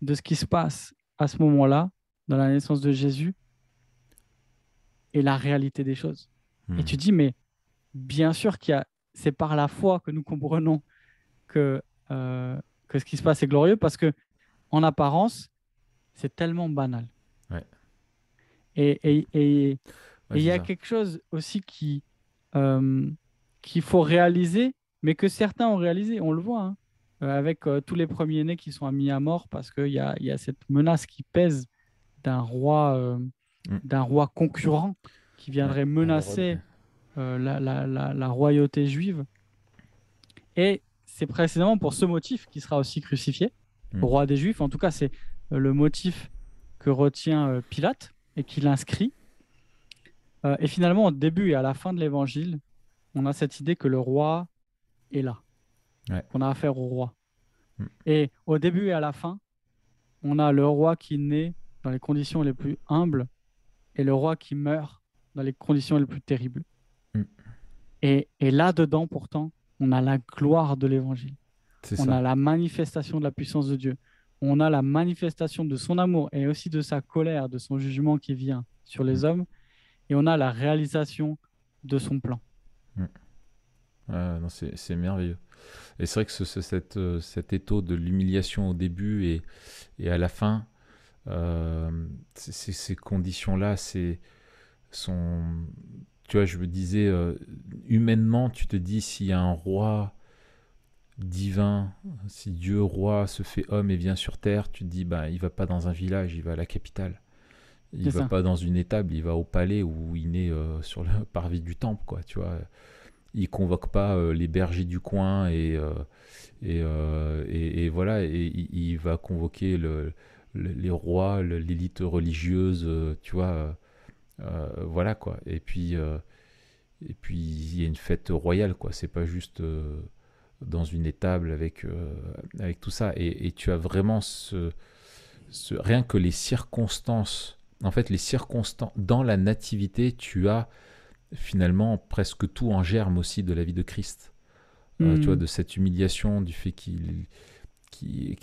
de ce qui se passe à ce moment-là, dans la naissance de Jésus, et la réalité des choses. Et tu Hmm. dis, mais bien sûr c'est par la foi que nous comprenons que, euh, que ce qui se passe est glorieux, parce que en apparence, c'est tellement banal. Ouais, Et et- et- ouais, et il y c'est a ça. quelque chose aussi euh, qu'il faut réaliser, mais que certains ont réalisé, on le voit, hein, avec tous les premiers-nés qui sont mis à mort, parce qu'il y a cette menace qui pèse d'un roi, euh, Hmm. d'un roi concurrent qui Ouais, viendrait Hérode. menacer la royauté juive. Et c'est précisément pour ce motif qu'il sera aussi crucifié, Hmm. roi des Juifs. En tout cas, c'est le motif que retient Pilate et qu'il inscrit. Et finalement, au début et à la fin de l'évangile, on a cette idée que le roi est là, Ouais. qu'on a affaire au roi. Hmm. Et au début et à la fin, on a le roi qui naît dans les conditions les plus humbles et le roi qui meurt dans les conditions les plus terribles. Hmm. Et là-dedans, pourtant, on a la gloire de l'évangile. C'est On a ça. la manifestation de la puissance de Dieu. On a la manifestation de son amour et aussi de sa colère, de son jugement qui vient sur Hmm. les hommes. Et on a la réalisation de son plan. Hmm. Non, c'est merveilleux. Et c'est vrai que cet étau de l'humiliation au début et à la fin, ces conditions-là, sont. Tu vois, je me disais, humainement, tu te dis, s'il y a un roi divin, si Dieu roi se fait homme et vient sur terre, tu te dis, bah, il va pas dans un village, il va à la capitale. Il C'est va ça. pas dans une étable, il va au palais où il naît sur le parvis du temple, quoi, tu vois. Il convoque pas les bergers du coin et voilà, et il va convoquer les rois, l'élite religieuse, tu vois, voilà quoi. Et puis il y a une fête royale, quoi. C'est pas juste dans une étable avec tout ça. Et tu as vraiment rien que les circonstances. En fait, les circonstances dans la nativité, tu as finalement presque tout en germe aussi de la vie de Christ. Tu vois, Hmm. de cette humiliation, du fait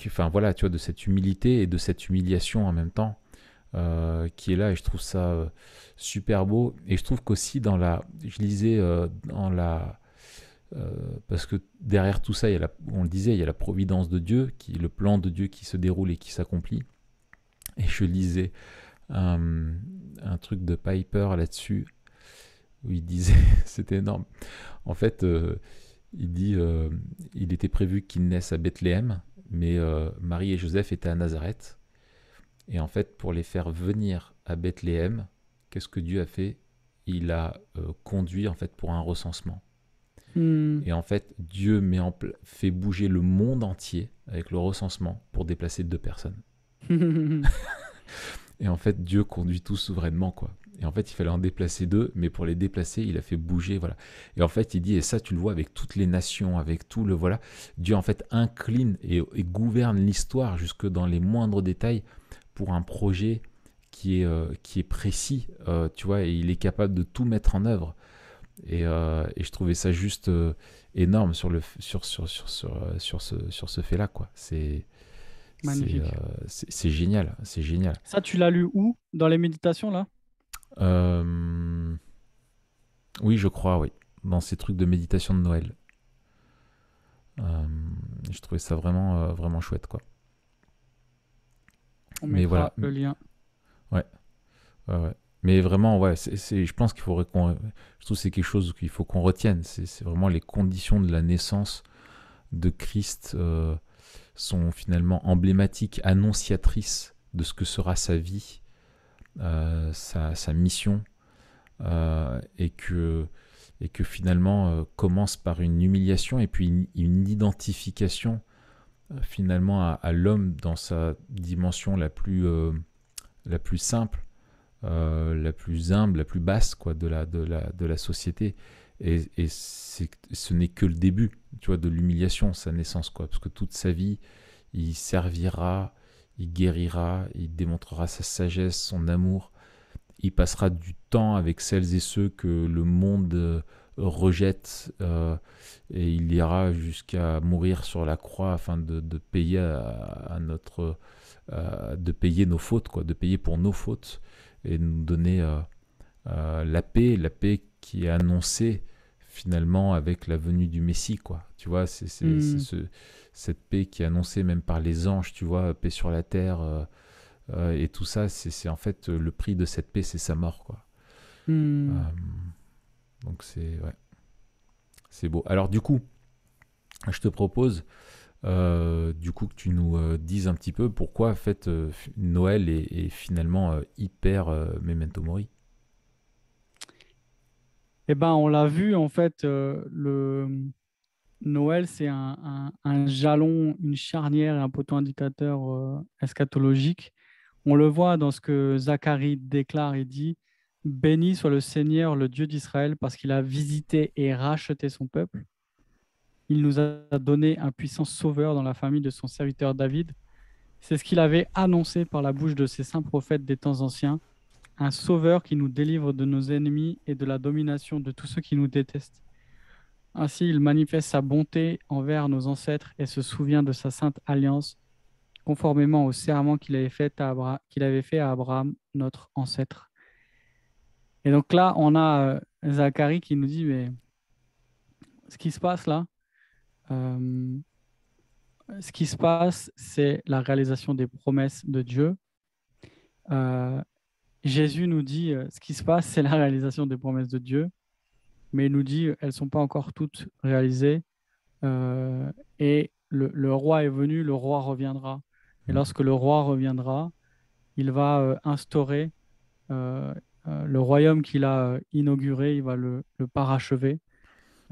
enfin voilà, tu vois, de cette humilité et de cette humiliation en même temps qui est là, et je trouve ça super beau. Et je trouve qu'aussi je lisais parce que derrière tout ça, on le disait, il y a la providence de Dieu, le plan de Dieu qui se déroule et qui s'accomplit. Et je lisais un truc de Piper là-dessus où il disait, c'était énorme. En fait, il dit, il était prévu qu'il naisse à Bethléem, mais Marie et Joseph étaient à Nazareth. Et en fait, pour les faire venir à Bethléem, qu'est-ce que Dieu a fait? Il a conduit en fait pour un recensement. Hmm. Et en fait, Dieu fait bouger le monde entier avec le recensement pour déplacer 2 personnes. Et en fait, Dieu conduit tout souverainement, quoi. Et en fait, il fallait en déplacer 2, mais pour les déplacer, il a fait bouger, voilà. Et en fait, il dit, et ça, tu le vois avec toutes les nations, avec tout le, voilà. Dieu, en fait, incline et gouverne l'histoire jusque dans les moindres détails pour un projet qui est précis, tu vois, et il est capable de tout mettre en œuvre. Et je trouvais ça juste énorme sur ce fait-là, quoi. C'est, Magnifique. c'est génial, c'est génial. Ça, tu l'as lu où? Dans les méditations, là? Euh, oui, je crois, oui. Dans ces trucs de méditation de Noël. Euh, je trouvais ça vraiment, vraiment chouette, quoi. On Mais voilà, mettra le lien. ouais, ouais, ouais. Mais vraiment, ouais, je pense je trouve que c'est quelque chose qu'il faut qu'on retienne. C'est vraiment les conditions de la naissance de Christ sont finalement emblématiques, annonciatrices de ce que sera sa vie, sa mission, et que finalement commence par une humiliation et puis une identification finalement à l'homme dans sa dimension la plus simple, la plus humble, la plus basse, quoi, de la société. Et ce n'est que le début, tu vois, de l'humiliation, sa naissance, quoi, parce que toute sa vie, il servira, il guérira, il démontrera sa sagesse, son amour, il passera du temps avec celles et ceux que le monde rejette, et il ira jusqu'à mourir sur la croix afin de payer à notre, de payer nos fautes, quoi, de payer pour nos fautes et de nous donner la paix qui est annoncée finalement avec la venue du Messie, quoi. Tu vois, c'est Hmm. cette paix qui est annoncée même par les anges, tu vois, paix sur la terre, et tout ça, c'est en fait le prix de cette paix, c'est sa mort, quoi. Euh, Hmm. donc ouais, c'est beau. Alors du coup, je te propose du coup que tu nous dises un petit peu pourquoi en fait Noël est finalement hyper memento mori. Eh ben, on l'a vu, en fait, Noël, c'est un jalon, une charnière et un poteau indicateur eschatologique. On le voit dans ce que Zacharie déclare et dit, béni soit le Seigneur, le Dieu d'Israël, parce qu'il a visité et racheté son peuple. Il nous a donné un puissant sauveur dans la famille de son serviteur David. C'est ce qu'il avait annoncé par la bouche de ses saints prophètes des temps anciens, un sauveur qui nous délivre de nos ennemis et de la domination de tous ceux qui nous détestent. Ainsi, il manifeste sa bonté envers nos ancêtres et se souvient de sa sainte alliance, conformément au serment qu'il avait fait à Abraham, notre ancêtre. Et donc là, on a Zacharie qui nous dit, mais ce qui se passe là, euh, ce qui se passe, c'est la réalisation des promesses de Dieu. Euh, Jésus nous dit, ce qui se passe, c'est la réalisation des promesses de Dieu, mais il nous dit, elles ne sont pas encore toutes réalisées. Et le roi est venu, le roi reviendra. Et Mm, lorsque le roi reviendra, il va instaurer euh, le royaume qu'il a inauguré, il va le parachever.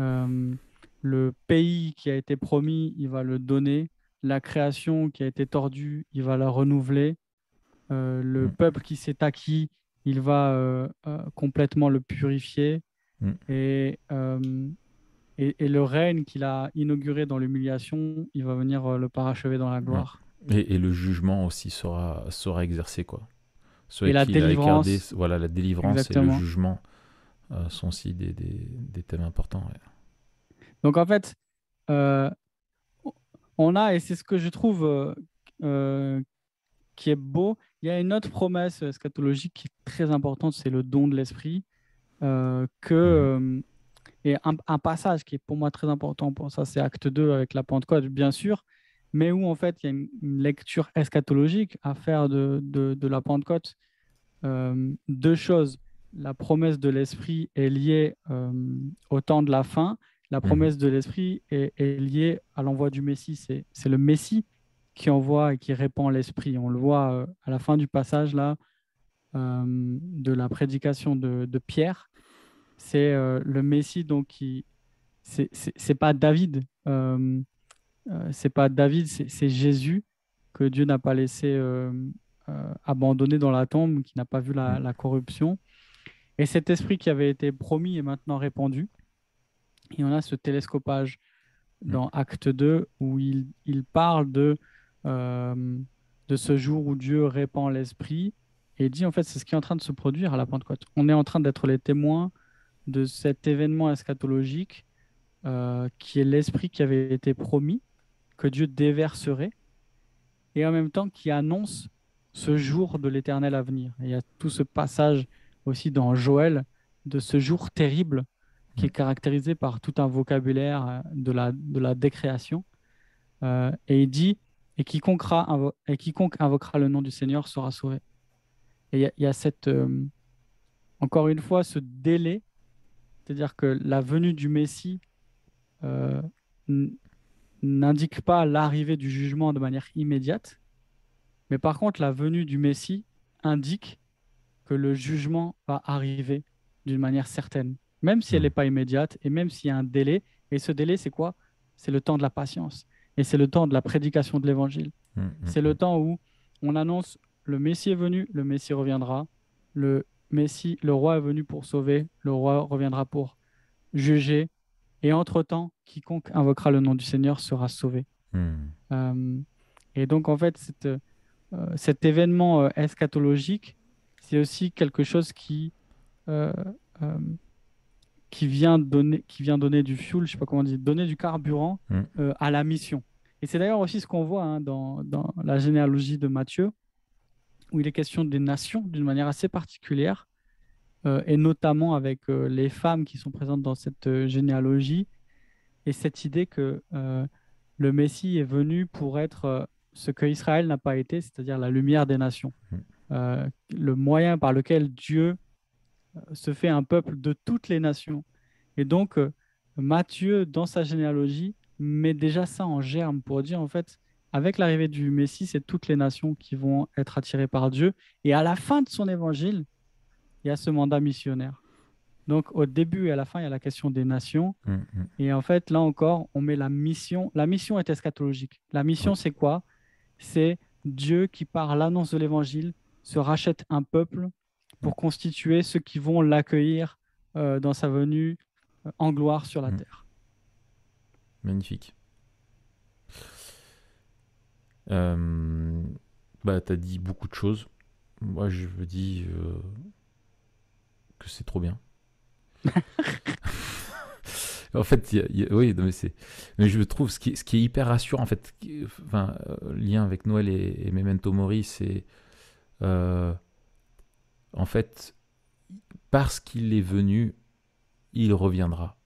Euh, le pays qui a été promis, il va le donner. La création qui a été tordue, il va la renouveler. Le mm, peuple qui s'est acquis, il va complètement le purifier. mm, Et, et le règne qu'il a inauguré dans l'humiliation, il va venir le parachever dans la ouais. gloire. Et le jugement aussi sera exercé, quoi. Ceux Et à la qui il a écarté, délivrance, voilà, la délivrance et le exactement. jugement sont aussi des thèmes importants. Ouais. Donc en fait, euh, on a, et c'est ce que je trouve euh, qui est beau, il y a une autre promesse eschatologique qui est très importante, c'est le don de l'esprit, Mhm, et un passage qui est pour moi très important pour ça, c'est Acte 2 avec la Pentecôte, bien sûr, mais où en fait il y a une lecture eschatologique à faire de la Pentecôte. Deux choses. La promesse de l'Esprit est liée au temps de la fin. La mhm, promesse de l'Esprit est liée à l'envoi du Messie. C'est le Messie qui envoie et qui répand l'Esprit. On le voit à la fin du passage là, de la prédication de Pierre. C'est le Messie donc qui... C'est pas David. C'est pas David, c'est Jésus que Dieu n'a pas laissé abandonner dans la tombe, qui n'a pas vu mm, la corruption. Et cet esprit qui avait été promis est maintenant répandu. Et on a ce télescopage mm, dans Acte 2 où il parle euh, de ce jour où Dieu répand l'esprit et dit en fait c'est ce qui est en train de se produire à la Pentecôte. On est en train d'être les témoins de cet événement eschatologique qui est l'esprit qui avait été promis, que Dieu déverserait et en même temps qui annonce ce jour de l'éternel à venir. Et il y a tout ce passage aussi dans Joël de ce jour terrible qui mm, est caractérisé par tout un vocabulaire de la décréation. Et il dit, et quiconque invoquera le nom du Seigneur sera sauvé. Et il y a cette, encore une fois, ce délai, c'est-à-dire que la venue du Messie euh, n- n'indique pas l'arrivée du jugement de manière immédiate, mais par contre, la venue du Messie indique que le jugement va arriver d'une manière certaine, même si elle n'est mm, pas immédiate et même s'il y a un délai. Et ce délai, c'est quoi? C'est le temps de la patience et c'est le temps de la prédication de l'évangile. mm, mm, C'est le mm, temps où on annonce le Messie est venu, le Messie reviendra, le Messie, le roi est venu pour sauver, le roi reviendra pour juger. Et entre-temps, quiconque invoquera le nom du Seigneur sera sauvé. mm, Euh, et donc, en fait, cet événement eschatologique, c'est aussi quelque chose euh, euh, qui vient donner du fuel, je sais pas comment dire, donner du carburant Mm, à la mission. Et c'est d'ailleurs aussi ce qu'on voit hein, dans la généalogie de Matthieu, où il est question des nations d'une manière assez particulière, et notamment avec les femmes qui sont présentes dans cette généalogie, et cette idée que le Messie est venu pour être ce que Israël n'a pas été, c'est-à-dire la lumière des nations, mm, le moyen par lequel Dieu se fait un peuple de toutes les nations. Et donc, Matthieu, dans sa généalogie, met déjà ça en germe pour dire, en fait, avec l'arrivée du Messie, c'est toutes les nations qui vont être attirées par Dieu. Et à la fin de son évangile, il y a ce mandat missionnaire. Donc, au début et à la fin, il y a la question des nations. mm, mm. Et en fait, là encore, on met la mission. La mission est eschatologique. La mission, Oui. c'est quoi? C'est Dieu qui, par l'annonce de l'évangile, se rachète un peuple Mm, pour constituer ceux qui vont l'accueillir dans sa venue en gloire sur la mm. terre. Magnifique. Euh, Bah, t'as dit beaucoup de choses. Moi, je me dis que c'est trop bien. En fait, oui, non, mais je trouve ce qui est hyper rassurant, en fait, enfin, lien avec Noël et Memento Mori, c'est euh, en fait, parce qu'il est venu, il reviendra.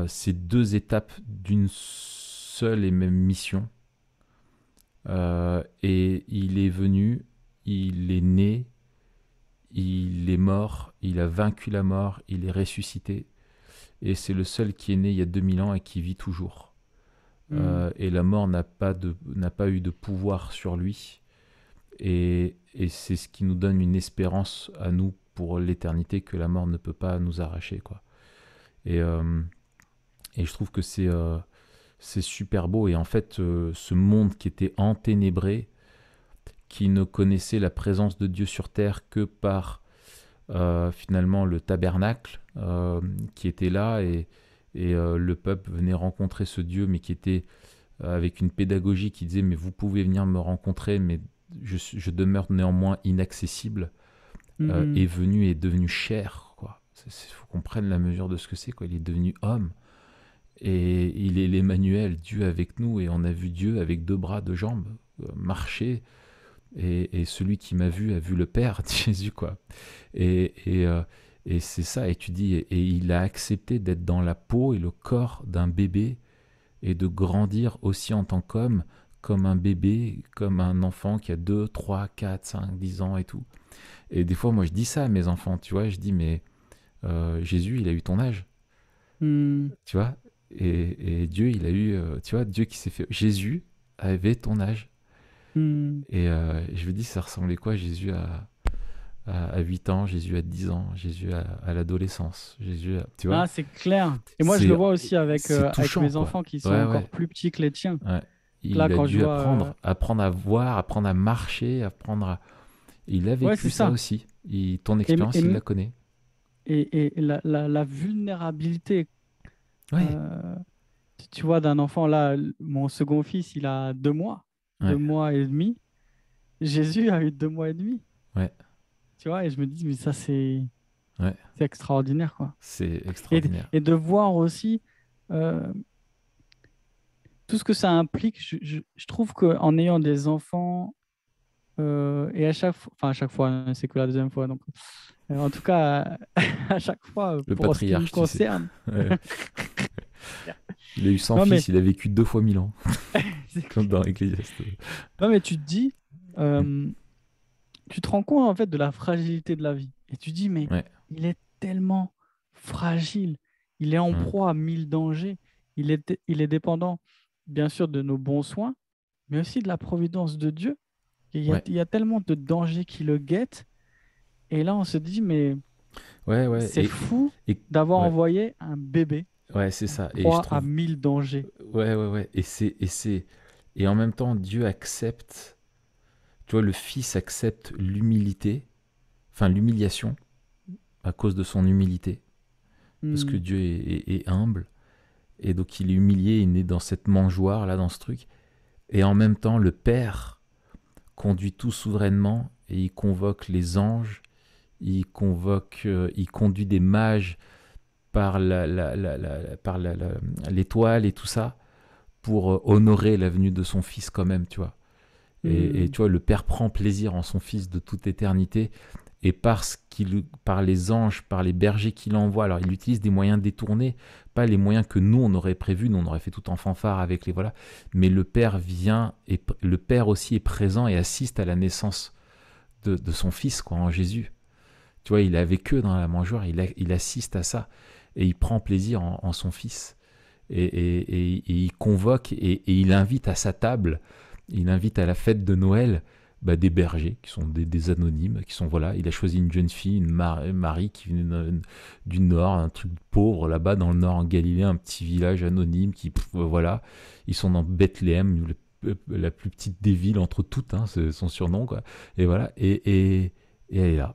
C'est deux étapes d'une seule et même mission. Et il est venu, il est né, il est mort, il a vaincu la mort, il est ressuscité. Et c'est le seul qui est né il y a 2000 ans et qui vit toujours. Hmm. Et la mort n'a pas eu de pouvoir sur lui. Et c'est ce qui nous donne une espérance à nous pour l'éternité que la mort ne peut pas nous arracher, quoi. Et, euh, et je trouve que c'est super beau. Et en fait, ce monde qui était enténébré, qui ne connaissait la présence de Dieu sur terre que par finalement le tabernacle qui était là et le peuple venait rencontrer ce Dieu, mais qui était avec une pédagogie qui disait mais vous pouvez venir me rencontrer, mais je demeure néanmoins inaccessible, Mhm. est venu et est devenu chair, quoi. Il faut qu'on prenne la mesure de ce que c'est, quoi. Il est devenu homme et il est l'Emmanuel, Dieu avec nous, et on a vu Dieu avec deux bras, deux jambes marcher. Et celui qui m'a vu a vu le Père, dit Jésus, quoi. Et, et, euh, et c'est ça, et tu dis, et il a accepté d'être dans la peau et le corps d'un bébé et de grandir aussi en tant qu'homme, comme un bébé, comme un enfant qui a 2 3 4 5 10 ans et tout. Et des fois, moi, je dis ça à mes enfants, tu vois, je dis, mais Jésus, il a eu ton âge, Hmm. tu vois, et Dieu, il a eu, tu vois, Dieu qui s'est fait. Jésus avait ton âge. Hmm. Et je me dis, ça ressemblait quoi Jésus à 8 ans, Jésus à 10 ans, Jésus à l'adolescence, Jésus à, tu vois, Ah, c'est clair. Et moi, je le c'est, vois aussi c'est avec touchant, mes quoi. enfants qui sont Ouais, encore ouais, plus petits que les tiens. ouais. Là, Il a quand je dû vois... apprendre à voir, apprendre à marcher, apprendre à... Il a Ouais, vécu c'est ça ça. aussi. Ton Et, expérience, il la connaît. et la vulnérabilité, Ouais, euh, tu vois, d'un enfant, là, mon second fils, il a 2 mois, deux ouais, mois et demi. Jésus a eu 2 mois et demi, ouais, tu vois, et je me dis, mais ça, ouais. c'est extraordinaire, quoi. C'est Et, extraordinaire. et de voir aussi euh, tout ce que ça implique, je trouve qu'en ayant des enfants, et à chaque fois, hein, c'est que la deuxième fois, donc, en tout cas, à chaque fois, Le pour ce qui me patriarche, tu sais. concerne, Ouais. Il a eu 100 non mais, fils, il a vécu 2 fois 1000 ans, c'est comme clair. dans l'Ecclésiaste. Non mais tu te dis, Mm. euh, tu te rends compte en fait de la fragilité de la vie. Et tu dis, mais Ouais. il est tellement fragile. Il est en Mm. proie à 1000 dangers. Il est dépendant, bien sûr, de nos bons soins, mais aussi de la providence de Dieu. Ouais. Il y a tellement de dangers qui le guettent. Et là, on se dit, mais Ouais, ouais. c'est fou Et d'avoir ouais. envoyé un bébé Ouais, c'est en ça. Et je proie à trouve, 1000 dangers. ouais, ouais, ouais. Et en même temps, Dieu accepte, tu vois, le Fils accepte l'humilité, enfin l'humiliation, à cause de son humilité, parce que Hmm. Dieu est humble, et donc il est humilié, il est dans cette mangeoire, là, dans ce truc. Et en même temps, le Père conduit tout souverainement, et il convoque les anges, il conduit des mages par l'étoile et tout ça pour honorer la venue de son fils quand même, tu vois. Et tu vois, le Père prend plaisir en son fils de toute éternité, et par les anges, par les bergers qu'il envoie, alors il utilise des moyens détournés, pas les moyens que nous on aurait prévus, nous on aurait fait tout en fanfare avec les voilà, mais le Père vient, et le Père aussi est présent et assiste à la naissance de son fils, quoi, en Jésus. Tu vois, il est avec eux dans la mangeoire, il assiste à ça, et il prend plaisir en son fils. Et il convoque et il invite à sa table, il invite à la fête de Noël des bergers qui sont des anonymes, qui sont voilà, il a choisi une jeune fille, Marie qui venait du nord, un truc pauvre là-bas dans le nord en Galilée, un petit village anonyme qui voilà, ils sont dans Bethléem, la plus petite des villes entre toutes, hein, c'est son surnom quoi. Et voilà, et elle est là.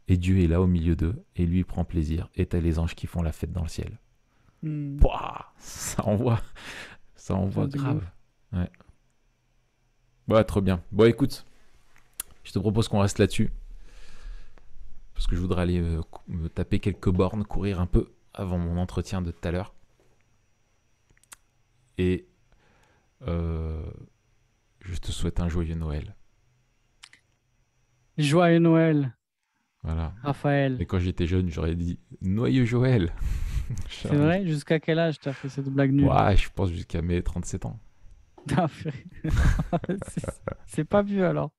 Et Dieu est là au milieu d'eux, et lui il prend plaisir, et t'as les anges qui font la fête dans le ciel. Pouah, ça envoie grave. Ouais. Ouais, trop bien. Bon, écoute, je te propose qu'on reste là-dessus, parce que je voudrais aller me taper quelques bornes, courir un peu avant mon entretien de tout à l'heure. Et je te souhaite un joyeux Noël. Joyeux Noël, Voilà. Raphaël. Et quand j'étais jeune, j'aurais dit Noyeux Joël. C'est vrai? Jusqu'à quel âge t'as fait cette blague nulle? Ouais, je pense jusqu'à mes 37 ans. Ah, purée. C'est pas vieux alors.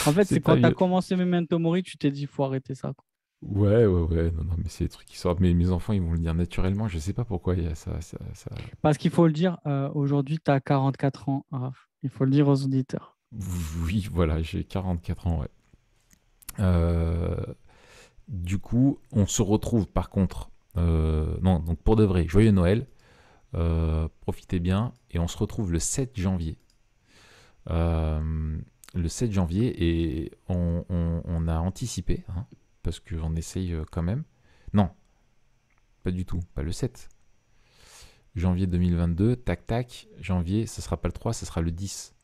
En fait, C'est c'est pas quand t'as vieux. commencé Memento Mori, tu t'es dit, faut arrêter ça, quoi. Ouais. Non, non, mais c'est des trucs qui sortent. Mais mes enfants, ils vont le dire naturellement. Je sais pas pourquoi il y a ça. Parce qu'il faut le dire, aujourd'hui, tu as 44 ans, Raph. Il faut le dire aux auditeurs. Oui, voilà, j'ai 44 ans, ouais. Euh, du coup, on se retrouve par contre. Non, donc pour de vrai, joyeux Noël. Profitez bien. Et on se retrouve le 7 janvier. Le 7 janvier, et on a anticipé, hein, parce qu'on essaye quand même. Non, pas du tout, pas le 7. Janvier 2022, tac tac, janvier, ça sera pas le 3, ça sera le 10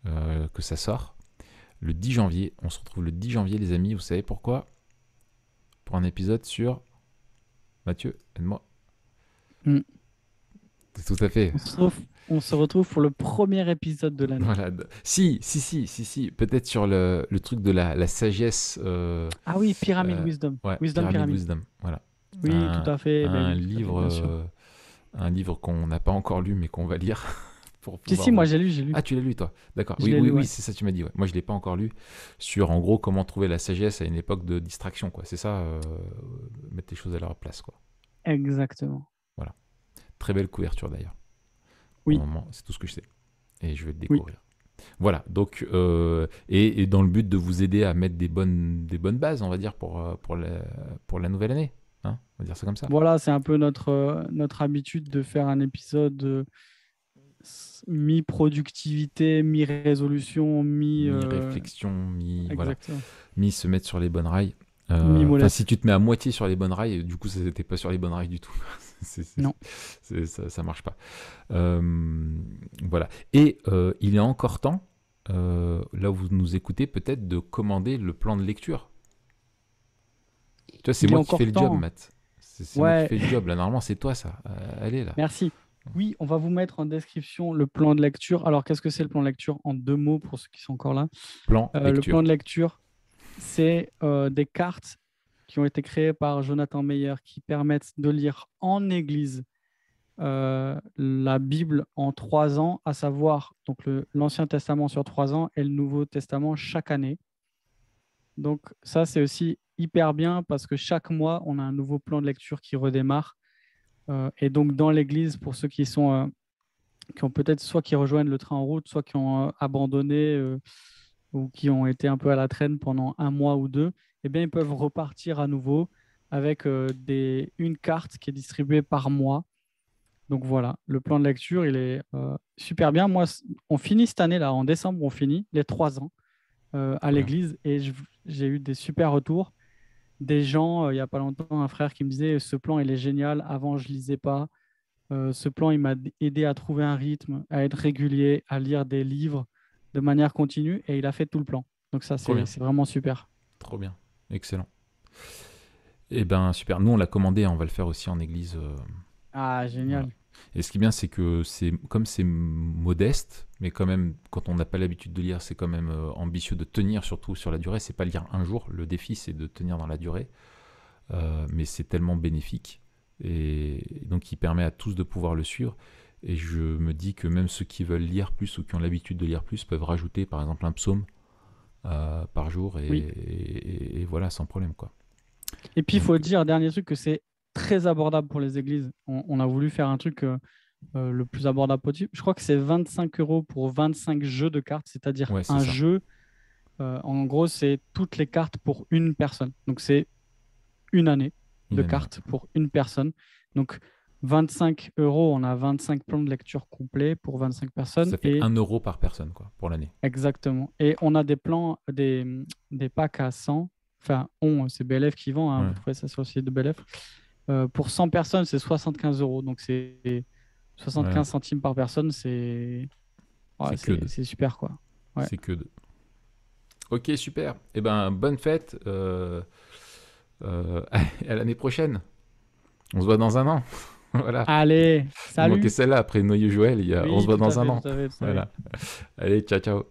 que ça sort. Le 10 janvier, on se retrouve le 10 janvier les amis, vous savez pourquoi? Pour un épisode sur... Mathieu, aide-moi. Mm. Tout à fait. On se retrouve pour le premier épisode de l'année. Voilà. Si, peut-être sur le truc de la sagesse. Ah oui, Pyramid Wisdom. Ouais, Wisdom Pyramid Pyramid. Wisdom, voilà. Oui, tout à fait. Ben Un oui, tout à fait, livre, bien sûr. un livre qu'on n'a pas encore lu, mais qu'on va lire pour Si, pouvoir si, moi vous... j'ai lu, j'ai lu. Ah, tu l'as lu, toi? D'accord. Je Oui, l'ai oui, lu, oui, ouais. c'est ça, tu m'as dit. Ouais. Moi, je ne l'ai pas encore lu. Sur, en gros, comment trouver la sagesse à une époque de distraction, quoi. C'est ça, mettre les choses à leur place, quoi. Exactement. Voilà. Très belle couverture, d'ailleurs. Pour Oui, le moment, c'est tout ce que je sais. Et je vais le oui. découvrir. Voilà, donc, et dans le but de vous aider à mettre des bonnes bases, on va dire, pour la nouvelle année. Hein, on va dire ça comme ça. Voilà, c'est un peu notre habitude de faire un épisode mi-productivité, mi-résolution, Mi-réflexion, voilà, exactement. mi-se mettre sur les bonnes rails. Enfin, si Mi-molette. tu te mets à moitié sur les bonnes rails, du coup, ça n'était pas sur les bonnes rails du tout. Non. Ça marche pas. Voilà. Et il est encore temps, là où vous nous écoutez, peut-être de commander le plan de lecture. Tu vois, c'est Il est moi qui encore fais le job, temps. Matt. C'est moi qui Ouais, fais le job. Là, normalement, c'est toi, ça. Allez, là. merci. Oui, on va vous mettre en description le plan de lecture. Alors, qu'est-ce que c'est le plan de lecture? En 2 mots pour ceux qui sont encore là. Plan Le plan lecture. de lecture, c'est des cartes qui ont été créées par Jonathan Meyer qui permettent de lire en église la Bible en 3 ans, à savoir donc l'Ancien Testament sur 3 ans et le Nouveau Testament chaque année. Donc ça, c'est aussi hyper bien parce que chaque mois, on a un nouveau plan de lecture qui redémarre. Et donc dans l'église, pour ceux qui ont peut-être soit qui rejoignent le train en route, soit qui ont abandonné ou qui ont été un peu à la traîne pendant un mois ou deux, eh bien, ils peuvent repartir à nouveau avec une carte qui est distribuée par mois. Donc voilà, le plan de lecture, il est super bien. Moi, on finit cette année, là, en décembre, on finit les 3 ans à Trop bien. l'église et j'ai eu des super retours. Des gens, il n'y a pas longtemps, un frère qui me disait, ce plan, il est génial. Avant, je lisais pas. Ce plan, il m'a aidé à trouver un rythme, à être régulier, à lire des livres de manière continue et il a fait tout le plan. Donc ça, Trop bien, c'est vraiment super. trop bien. Excellent. Eh ben, super. Nous, on l'a commandé, hein, on va le faire aussi en église. Ah, Voilà. génial. Et ce qui est bien, c'est que comme c'est modeste, mais quand même, quand on n'a pas l'habitude de lire, c'est quand même ambitieux de tenir surtout sur la durée. C'est pas lire un jour. Le défi, c'est de tenir dans la durée. Mais c'est tellement bénéfique. Et donc, il permet à tous de pouvoir le suivre. Et je me dis que même ceux qui veulent lire plus ou qui ont l'habitude de lire plus peuvent rajouter, par exemple, un psaume par jour Oui. et voilà, sans problème, quoi. Et puis, il faut Donc, dire, dernier truc, que c'est très abordable pour les églises. On a voulu faire un truc le plus abordable possible. Je crois que c'est 25 euros pour 25 jeux de cartes, c'est-à-dire ouais, c'est un ça. jeu, en gros, c'est toutes les cartes pour une personne. Donc, c'est une année Une de année, ouais. cartes pour une personne. Donc, 25 euros, on a 25 plans de lecture complets pour 25 personnes. Ça fait Et 1 euro par personne, quoi, pour l'année. exactement. Et on a des plans, des packs à 100. Enfin, c'est BLF qui vend, hein, Ouais, vous trouvez ça sur le site de BLF. Pour 100 personnes, c'est 75 euros. Donc, c'est ouais, 75 centimes par personne. C'est ouais, c'est que deux. c'est super, quoi. Ouais. C'est que deux. Ok, super. Eh ben, bonne fête. À l'année prochaine. On se voit dans un an. Voilà. Allez, Il manquait salut! celle-là après Noyer Joël. On se Oui, voit tout à dans un fait, an. tout à fait, tout à fait. Voilà. Allez, ciao, ciao.